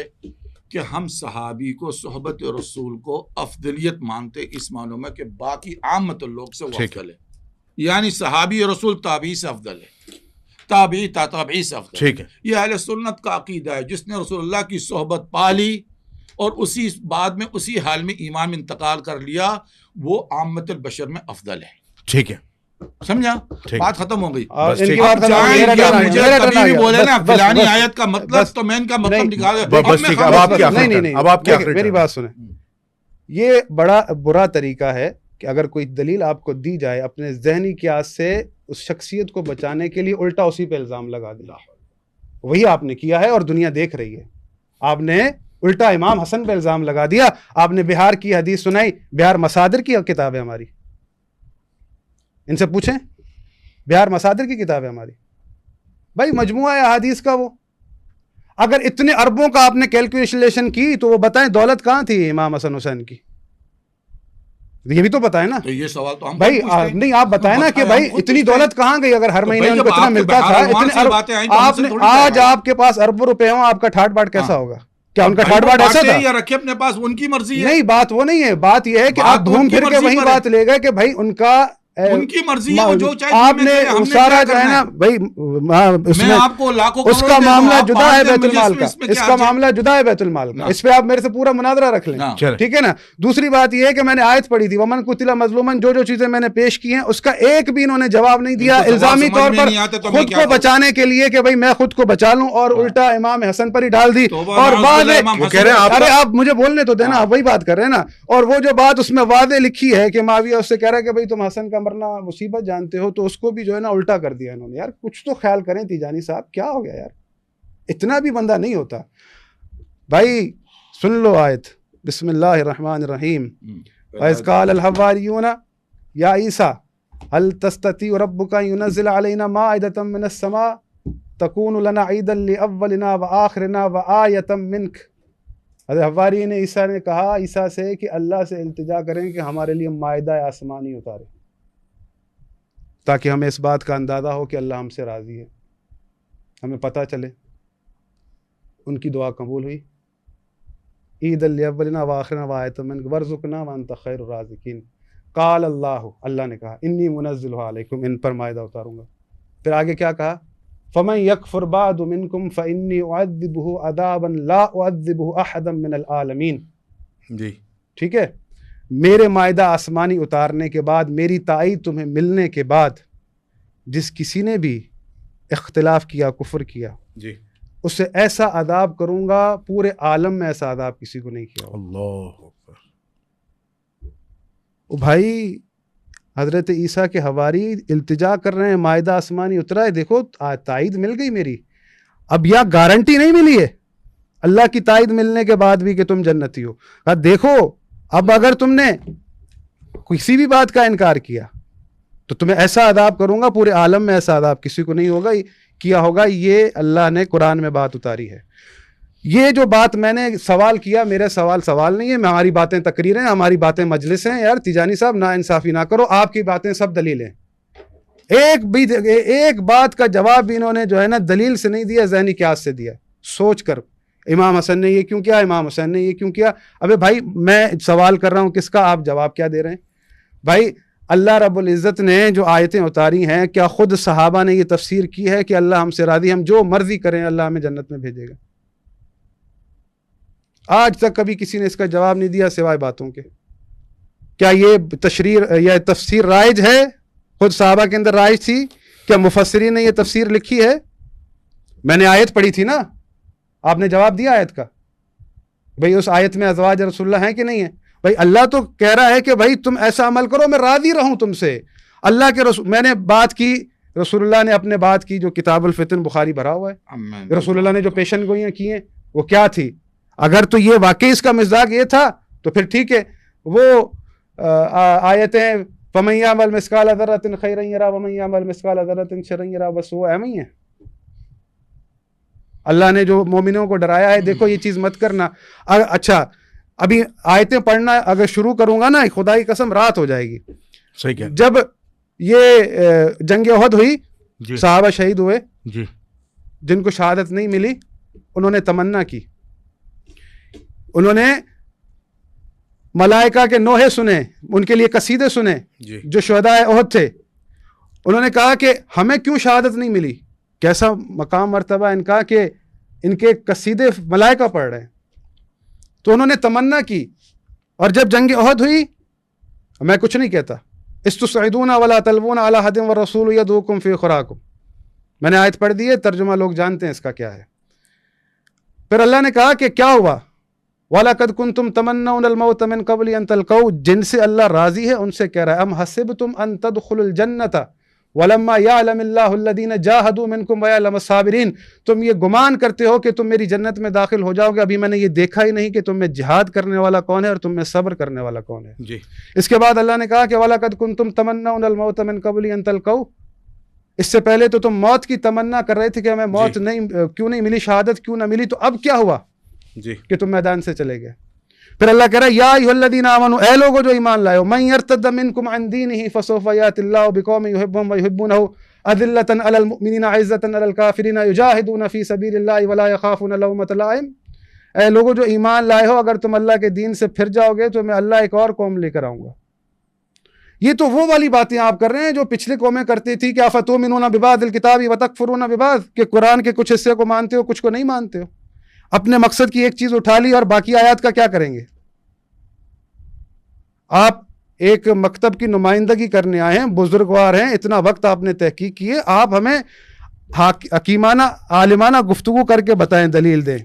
کہ ہم صحابی کو صحبت رسول کو افضلیت مانتے اس معنوں میں کہ باقی عامت لوگ سے وہ افضل ہے. یعنی صحابی رسول تابعی سے افضل ہے, تابعی تابعی سے افضل. ٹھیک ہے, یہ اہل سنت کا عقیدہ ہے. جس نے رسول اللہ کی صحبت پالی اور اسی بعد میں اسی حال میں ایمان میں انتقال کر لیا, وہ عامت البشر میں افضل ہے. ٹھیک ہے, سمجھا, بات ختم ہو گئی. مجھے کبھی بھی بولے نا فلانی آیت کا مطلب, تو میں ان کا مطلب نکال. میری بات سنیں, یہ بڑا برا طریقہ ہے کہ اگر کوئی دلیل آپ کو دی جائے اپنے ذہنی قیاس سے اس شخصیت کو بچانے کے لیے الٹا اسی پہ الزام لگا دیا. وہی آپ نے کیا ہے اور دنیا دیکھ رہی ہے. آپ نے الٹا امام حسن پہ الزام لگا دیا. آپ نے بہار کی حدیث سنائی, بہار مصادر کی کتاب ہے ہماری, ان سے پوچھیں, بہار مصادر کی کتاب ہے ہماری بھائی, مجموعہ ہے احادیث کا. وہ اگر اتنے اربوں کا آپ نے کیلکولیشن کی تو وہ بتائیں دولت کہاں تھی امام حسن حسین کی, یہ بھی تو بتائیں نا. تو یہ سوال تو ہم بھائی نہیں, آپ بتائیں نا کہ بھائی اتنی دولت کہاں گئی اگر ہر مہینے ان کو اتنا ملتا تھا. آپ نے آج آپ کے پاس اربوں روپے ہوں, آپ کا ٹھاٹ باٹ کیسا ہوگا؟ کیا ان کا ٹھاٹ باٹ ایسا تھا یا رکھے اپنے پاس, ان کی مرضی ہے. نہیں, بات وہ نہیں ہے, بات یہ ہے کہ آپ گھوم پھر کے وہی بات لے گئے کہ بھائی ان کا ان کی مرضی ہے, جو چاہے آپ نے سارا جو ہے نا بھائی, میں آپ کو لاکھوں اس کا معاملہ جدا ہے بیت المال کا, اس کا معاملہ جدا ہے بیت المال کا. اس پہ آپ میرے سے پورا مناظرہ رکھ لیں, ٹھیک ہے نا. دوسری بات یہ ہے کہ میں نے آیت پڑھی تھی, ومن قتل مظلوما, جو چیزیں میں نے پیش کی ہیں اس کا ایک بھی انہوں نے جواب نہیں دیا, الزامی طور پر خود کو بچانے کے لیے کہ بھائی میں خود کو بچا لوں, اور الٹا امام حسن پر ہی ڈال دی. اور ارے آپ مجھے بولنے تو دینا, آپ وہی بات کر رہے ہیں نا. اور وہ جو بات اس میں واضح لکھی ہے کہ معاویہ اس سے کہہ رہا ہے کہ بھائی تم حسن کا مرنا مصیبت جانتے ہو, تو اس کو بھی جو ہے نا الٹا کر دیا انہوں نے. یار کچھ تو خیال کریں تیجانی صاحب, کیا ہو گیا یار, اتنا بھی بندہ نہیں ہوتا بھائی. سن لو آیت, بسم اللہ الرحمن الرحیم. وَإِذْ قَالَ الْحَوَارِيُّونَ يَا عِيسَىٰ هَلْ تَسْتَطِيعُ رَبُّكَ أَن يُنَزِّلَ عَلَيْنَا مَائِدَةً مِّنَ السَّمَاءِ تَكُونُ لَنَا عِيدًا لِأَوَّلِنَا وَآخِرِنَا وَآيَةً مِّنكَ. حضرت حواری نے عیسیٰ نے کہا عیسیٰ سے کہ اللہ سے التجا کریں کہ ہمارے لیے مائدہ آسمانی اتارے, تاکہ ہمیں اس بات کا اندازہ ہو کہ اللہ ہم سے راضی ہے, ہمیں پتہ چلے. ان کی دعا قبول ہوئی, عید الاولنا وآخرنا وآیۃ منک وارزقنا وانت خیر الرازقین. قال اللہ نے کہا انی منزلها علیکم, ان پر مائدہ اتاروں گا. پھر آگے کیا کہا, فمن یکفر بعد منکم فانی اعذبہ عذابا لا اعذبہ احدا من العالمین. جی ٹھیک ہے, میرے مائدہ آسمانی اتارنے کے بعد, میری تائید تمہیں ملنے کے بعد, جس کسی نے بھی اختلاف کیا, کفر کیا, جی اسے ایسا عذاب کروں گا, پورے عالم میں ایسا عذاب کسی کو نہیں کیا. اللہ بھائی حضرت عیسیٰ کے حواری التجا کر رہے ہیں, مائدہ آسمانی اترا ہے, دیکھو تائید مل گئی میری. اب یا گارنٹی نہیں ملی ہے اللہ کی تائید ملنے کے بعد بھی کہ تم جنتی ہو. دیکھو اب اگر تم نے کسی بھی بات کا انکار کیا تو تمہیں ایسا عذاب کروں گا, پورے عالم میں ایسا عذاب کسی کو نہیں ہوگا کیا ہوگا. یہ اللہ نے قرآن میں بات اتاری ہے. یہ جو بات میں نے سوال کیا, میرے سوال نہیں ہے, ہماری باتیں تقریر ہیں, ہماری باتیں مجلس ہیں. یار تیجانی صاحب نا انصافی نہ کرو, آپ کی باتیں سب دلیلیں. ایک بات کا جواب بھی انہوں نے جو ہے نا دلیل سے نہیں دیا, ذہنی قیاس سے دیا, سوچ کر. امام حسن نے یہ کیوں کیا, امام حسین نے یہ کیوں کیا. ابے بھائی میں سوال کر رہا ہوں کس کا, آپ جواب کیا دے رہے ہیں. بھائی اللہ رب العزت نے جو آیتیں اتاری ہیں, کیا خود صحابہ نے یہ تفسیر کی ہے کہ اللہ ہم سے راضی, ہم جو مرضی کریں اللہ ہمیں جنت میں بھیجے گا؟ آج تک کبھی کسی نے اس کا جواب نہیں دیا سوائے باتوں کے. کیا یہ تشریح یا تفسیر رائج ہے؟ خود صحابہ کے اندر رائج تھی؟ کیا مفسرین نے یہ تفسیر لکھی ہے؟ میں نے آیت پڑھی تھی نا, آپ نے جواب دیا آیت کا, بھئی اس آیت میں ازواج رسول اللہ ہیں کہ نہیں ہیں؟ بھئی اللہ تو کہہ رہا ہے کہ بھئی تم ایسا عمل کرو میں راضی رہوں تم سے. اللہ کے رسول, میں نے بات کی, رسول اللہ نے اپنے بات کی, جو کتاب الفتن بخاری بھرا ہوا ہے, رسول اللہ نے جو پیشن گوئیاں کی ہیں وہ کیا تھی؟ اگر تو یہ واقعی اس کا مزاج یہ تھا تو پھر ٹھیک ہے, وہ آیتیں فَمَن يَعْمَلْ مِثْقَالَ ذَرَّةٍ خَيْرًا يَرَهُ وَمَن يَعْمَلْ مِثْقَالَ ذَرَّةٍ شَرًّا يَرَهُ، بس وہ ایم ہی ہے. اللہ نے جو مومنوں کو ڈرایا ہے دیکھو یہ چیز مت کرنا. اچھا ابھی آیتیں پڑھنا اگر شروع کروں گا نا خدا کی قسم رات ہو جائے گی. صحیح ہے. جب یہ جنگ احد ہوئی صحابہ شہید ہوئے جن کو شہادت نہیں ملی انہوں نے تمنا کی, انہوں نے ملائکہ کے نوحے سنے, ان کے لیے قصیدے سنے جو شہداء احد تھے. انہوں نے کہا کہ ہمیں کیوں شہادت نہیں ملی, کیسا مقام مرتبہ ان کا کہ ان کے قصیدے ملائکہ پڑھ رہے ہیں. تو انہوں نے تمنا کی, اور جب جنگ احد ہوئی, میں کچھ نہیں کہتا, استصعدون ولا تلوون علی احد والرسول یدعوکم فی اخراکم, میں نے آیت پڑھ دی ہے, ترجمہ لوگ جانتے ہیں اس کا کیا ہے. پھر اللہ نے کہا کہ کیا ہوا, وَلَقَدْ كُنْتُمْ تَمَنَّوْنَ الْمَوْتَ مِنْ قَبْلِ أَنْ تَلْقَوْا, جن سے اللہ راضی ہے ان سے کہہ رہا ہے, ام حسبتم ان تدخلوا الجنة ولما يعلم الله الذين جاهدوا منكم ويعلم الصابرين, تم یہ گمان کرتے ہو کہ تم میری جنت میں داخل ہو جاؤ گے, ابھی میں نے یہ دیکھا ہی نہیں کہ تم میں جہاد کرنے والا کون ہے اور تم میں صبر کرنے والا کون ہے. جی. اس کے بعد اللہ نے کہا کہ وَلَقَدْ كُنْتُمْ تَمَنَّوْنَ الْمَوْتَ مِنْ قَبْلِ أَنْ تَلْقَوْا, اس سے پہلے تو تم موت کی تمنا کر رہے تھے کہ ہمیں موت نہیں کیوں نہیں ملی, شہادت کیوں نہ ملی, تو اب کیا ہوا کہ تم میدان سے چلے گئے. پھر اللہ کہہ رہا ہے یا ایھا الذین آمنوا, اے لوگوں جو ایمان لائے ہو, من یرتد منکم عن دینہ فسوف یأتی اللہ بقوم یحبهم ویحبونہ اذلۃ علی المؤمنین عزۃ علی الکافرین یجاہدون فی سبیل اللہ ولا یخافون لومۃ لائم. اے لوگوں جو ایمان لائے ہو, اگر تم اللہ کے دین سے پھر جاؤ گے تو میں اللہ ایک اور قوم لے کر آؤں گا. یہ تو وہ والی باتیں آپ کر رہے ہیں جو پچھلی قومیں کرتی تھی کہ افتؤمنون ببعض الکتاب وتکفرون ببعض, کہ قرآن کے کچھ حصے کو مانتے ہو کچھ کو نہیں مانتے ہو. اپنے مقصد کی ایک چیز اٹھا لی اور باقی آیات کا کیا کریں گے. آپ ایک مکتب کی نمائندگی کرنے آئے ہیں, بزرگوار ہیں, اتنا وقت آپ نے تحقیق کی ہے, آپ ہمیں حکیمانہ عالمانہ گفتگو کر کے بتائیں, دلیل دیں,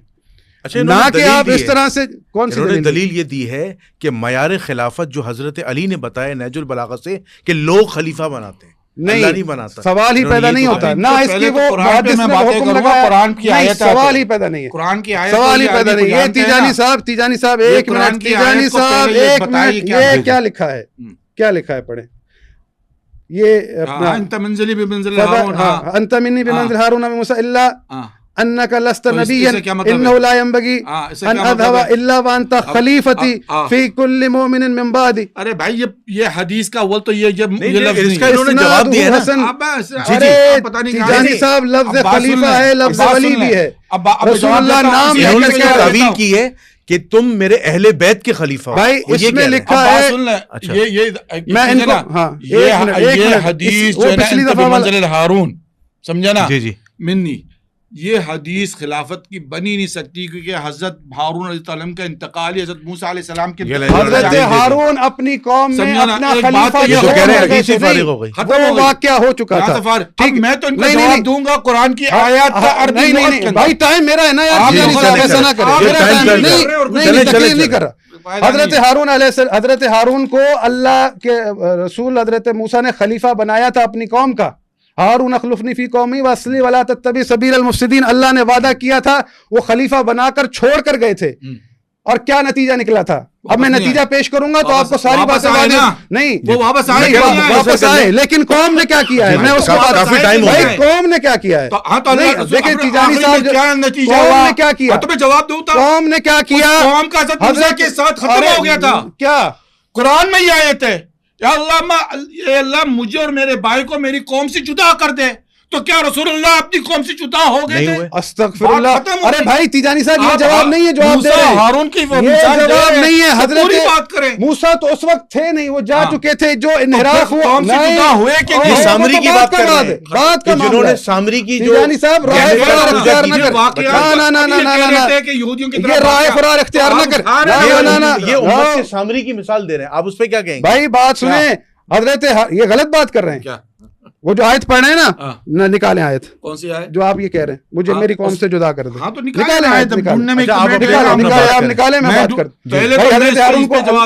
نہ کہ آپ اس طرح سے. کون سی دلیل یہ دی ہے کہ معیار خلافت جو حضرت علی نے بتایا نہج البلاغہ سے کہ لوگ خلیفہ بناتے ہیں, نہیں بناتا, سوال ہی پیدا نہیں ہوتا. نہ اس کی وہ محدث نے حکم لگایا, قرآن کی آیت, سوال ہی پیدا نہیں ہے, قرآن کی آیت سوال ہی پیدا نہیں ہے. تیجانی صاحب ایک منٹ, تیجانی صاحب ایک منٹ, یہ کیا لکھا ہے, کیا لکھا ہے پڑھیں. یہ انت منزلی بمنزل ہارون, انت منی بمنزل ہارون من موسیٰ الا انک لست نبیا انہ لا ينبغی ان اذهب الا وانت خلیفتی فی کل مومن من بعدی. ارے بھائی یہ حدیث کا اول تو یہ لفظ اس کا انہوں نے جواب دیا نا. تیجانی صاحب لفظ خلیفہ ہے, لفظ ولی بھی ہے, رسول اللہ نام انہوں نے کیا تعویل کی ہے کہ تم میرے اہل بیت کے خلیفہ ہو. بھائی اس میں لکھا ہے, میں ان کو, ہاں یہ حدیث جو ہے بمنزل ہارون, سمجھا نا, جی جی منی, یہ حدیث خلافت کی بنی نہیں سکتی کیونکہ حضرت ہارون علیہ السلام کا انتقال حضرت موسیٰ علیہ السلام کے, حضرت ہارون اپنی قوم میں اپنا خلیفہ, وہ واقعہ ہو چکا تھا. ٹھیک, میں تو ان کو جواب دوں گا قرآن کی آیات کا عربی. نہیں بھائی ٹائم میرا ہے نا یار, ایسا نہ کریں, نہیں کر رہا. حضرت ہارون کو اللہ کے رسول حضرت موسیٰ نے خلیفہ بنایا تھا اپنی قوم کا. ہارون اخلفنی فی قومی واصلح ولا تتبع سبیل المفسدین, اللہ نے وعدہ کیا تھا, وہ خلیفہ بنا کر چھوڑ کر گئے تھے, اور کیا نتیجہ نکلا تھا. اب میں نتیجہ پیش کروں گا تو آپ کو ساری باتیں نہیں, وہ واپس آئے, لیکن قوم نے کیا کیا ہے, میں اس کو کافی ٹائم ہو گیا, قوم نے کیا کیا ہے. دیکھیں تیجانی صاحب قوم نے کیا کیا, جواب دوں تو قوم نے کیا کیا, قوم کا حضرت موسیٰ کے ساتھ ختم ہو گیا تھا. کیا قرآن میں یہ آیت ہے, یا اللہ مجھے اور میرے بھائی کو میری قوم سے جدا کر دے, تو کیا رسول اللہ اپنی قوم سے جدا ہو گئے تھے؟ استغفر اللہ. ارے بھائی تیجانی صاحب یہ جواب نہیں ہے, جواب دے رہے ہیں. ہارون کی یہ جواب نہیں ہے. حضرت موسیٰ تو اس وقت تھے نہیں, وہ جا چکے تھے, جو انحراف ہوا ہوئے کہ یہ سامری کی بات کر رہے ہیں, بات کا جنہوں نے سامری کی جو تیجانی صاحب راہ فرار اختیار نہ کر, یہ راہ فرار اختیار نہ کر, یہ امت کے سامری کی مثال دے رہے ہیں, آپ اس پہ کیا کہیں گے؟ بھائی بات سنیں, حضرت یہ غلط بات کر رہے ہیں. وہ جو آیت پڑھ رہے ہیں نا, نکالیں آیت. کون سی آیت جو آپ یہ کہہ رہے ہیں مجھے میری قوم سے جدا کر دیں؟ ہاں تو نکالیں آیت, آپ نکالیں, میں بات کرتا ہوں.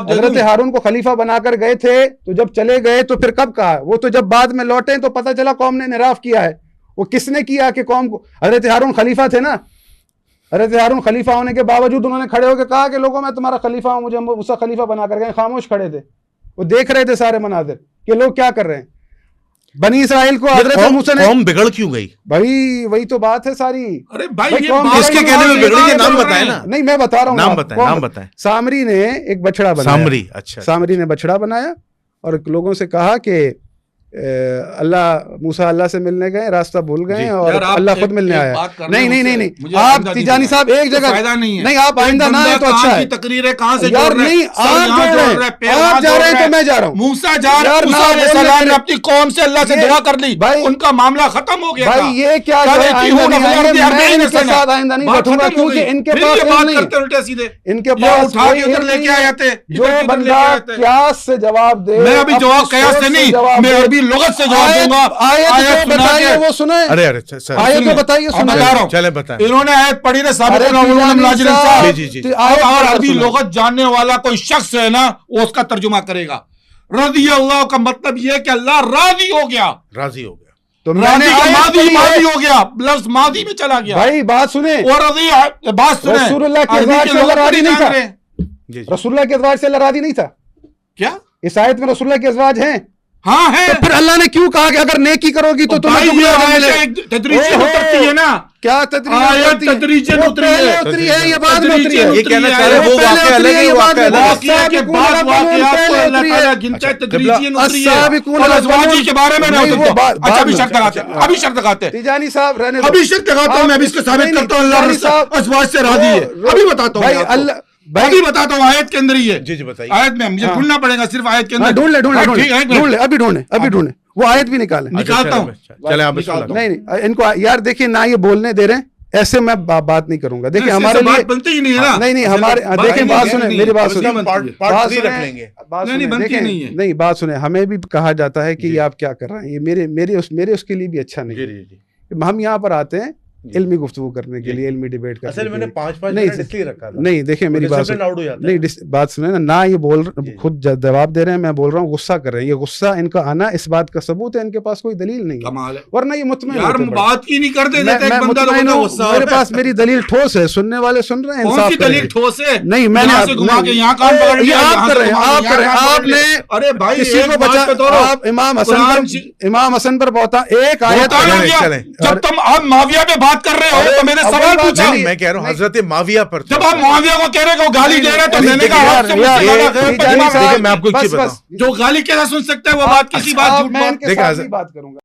حضرت ہارون کو خلیفہ بنا کر گئے تھے, تو جب چلے گئے تو پھر کب کہا, وہ تو جب بعد میں لوٹے تو پتہ چلا قوم نے انحراف کیا ہے. وہ کس نے کیا کہ قوم کو, حضرت ہارون خلیفہ تھے نا, حضرت ہارون خلیفہ ہونے کے باوجود انہوں نے کھڑے ہو کے کہا کہ لوگوں میں تمہارا خلیفہ ہوں, مجھے موسیٰ خلیفہ بنا کر گئے. خاموش کھڑے تھے, وہ دیکھ رہے تھے سارے مناظر, کہ لوگ کیا کر رہے ہیں. بنی اسرائیل کو حضرت موسیٰ نے قوم بگڑ کیوں گئی بھائی, وہی تو بات ہے ساری. ارے بھائی کس کے کہنے میں بگڑی, یہ نام بتائیں نا. نہیں میں بتا رہا ہوں, نام بتائیں. سامری نے ایک بچڑا بنایا. اچھا, سامری نے بچڑا بنایا اور لوگوں سے کہا کہ اللہ موسیٰ اللہ سے ملنے گئے, راستہ بھول گئے اور اللہ خود ملنے آیا. نہیں آپ تیجانی صاحب ایک جگہ نہیں, آپ آئندہ نہ آئے تو اچھا ہے. تقریریں کہاں سے یار نہیں, آپ جا رہے ہیں تو میں جا رہا ہوں. موسیٰ جا رہا ہے, موسیٰ علیہ السلام نے اپنی قوم سے اللہ سے دعا کر لی, ان کا معاملہ ختم ہو گیا. بھائی یہ کیا ان کے ساتھ آئندہ نہیں بیٹھوں گا, کیونکہ ان کے پاس ان کے پاس لے کے آئے تھے. جو بندہ قیاس سے جواب دے, میں ابھی جواب قیاس سے نہیں, میں عربی لغت سے جواب دوں گا. آیت بتائیے وہ سنیں. ارے آیت تو بتائیے سنیں. چلے بتائیں. انہوں نے آیت پڑھی نا اور عربی لغت جاننے والا کوئی شخص ہے نا, وہ اس کا ترجمہ کرے گا. رضی اللہ کا مطلب یہ کہ اللہ راضی ہو گیا. راضی ہو گیا تو ماضی ہو گیا, لفظ ماضی میں چلا گیا. بھائی بات سنیں, اور بات سنیں, رسول اللہ کے اعتبار سے اللہ راضی نہیں تھا. رسول اللہ کے اعتبار سے اللہ راضی نہیں تھا. کیا اس آیت میں رسول اللہ کے ازواج ہیں؟ ہاں ہے. پھر اللہ نے کیوں کہا کہ اگر نیکی کرو گی تو تمہیں تدریجی اترتی ہے نا. کیا تدریجی اتری ہے, یہ بعد میں اتری ہے. یہ کہنا چاہ رہے وہ واقعہ الگ ہے, یہ واقعہ الگ کے بعد واقعات کو اللہ تعالیٰ گنتا ہے تدریجی اتری ہے. اور ازواجی کے بارے میں اچھا ابھی شرط لگاتے ہیں, ابھی شرط لگاتے ہیں. تیجانی صاحب رہنے ابھی شرط لگاتا ہوں, میں ابھی اس کو ثابت کرتا ہوں اللہ ازواج سے راضی ہے. ابھی بتاتا ہوں, اللہ ابھی بتاتا ہوں, آیت کے اندر ہی ہے. جی بتائیے. آیت میں مجھے ڈھونڈنا پڑے گا, صرف آیت کے اندر ڈھونڈ لے, ابھی ڈھونڈے, وہ آیت بھی نکالیں. نکالتا ہوں. نہیں ان کو یار دیکھیے نہ, یہ بولنے دے رہے ہیں, ایسے میں بات نہیں کروں گا. دیکھیں ہمارے لیے بنتی ہی نہیں ہے. نہیں ہمارے دیکھیں بات سنیں, میری بات سنیں, نہیں بات سنیں. ہمیں بھی کہا جاتا ہے کہ یہ آپ کیا کر رہے ہیں, یہ میرے اس کے لیے بھی اچھا نہیں. ہم یہاں پر آتے ہیں علمی گفتگو کرنے کے لیے, علمی ڈیبیٹ کرنے کے لیے. نہیں دیکھیں میری بات نہیں, بات سنیں نا, نہ یہ بول خود جواب دے رہے ہیں, میں بول رہا ہوں غصہ کر رہے ہیں. یہ غصہ ان کا آنا اس بات کا ثبوت ہے, ان کے پاس کوئی دلیل نہیں ہے, ورنہ یہ مطمئن یار بات ہی نہیں کرتے. میرے پاس میری دلیل ٹھوس ہے, سننے والے سن رہے ہیں. کون سی دلیل ٹھوس ہے؟ نہیں میں نے آپ کر رہے ہیں, آپ نے ارے بھائی کسی کو بچا, آپ امام حسن پر بہتا ایک آیت. جب تم آپ معاویہ پہ بات کر رہے ہو تو میں نے سوال پوچھا. میں کہہ رہا ہوں حضرت معاویہ پر, جب آپ معاویہ کو کہہ رہے ہو گالی دے رہے تو میں نے کہا میں آپ کو جو گالی کیسا سن سکتا ہے وہ بات کسی بات جھوٹ بات کروں گا.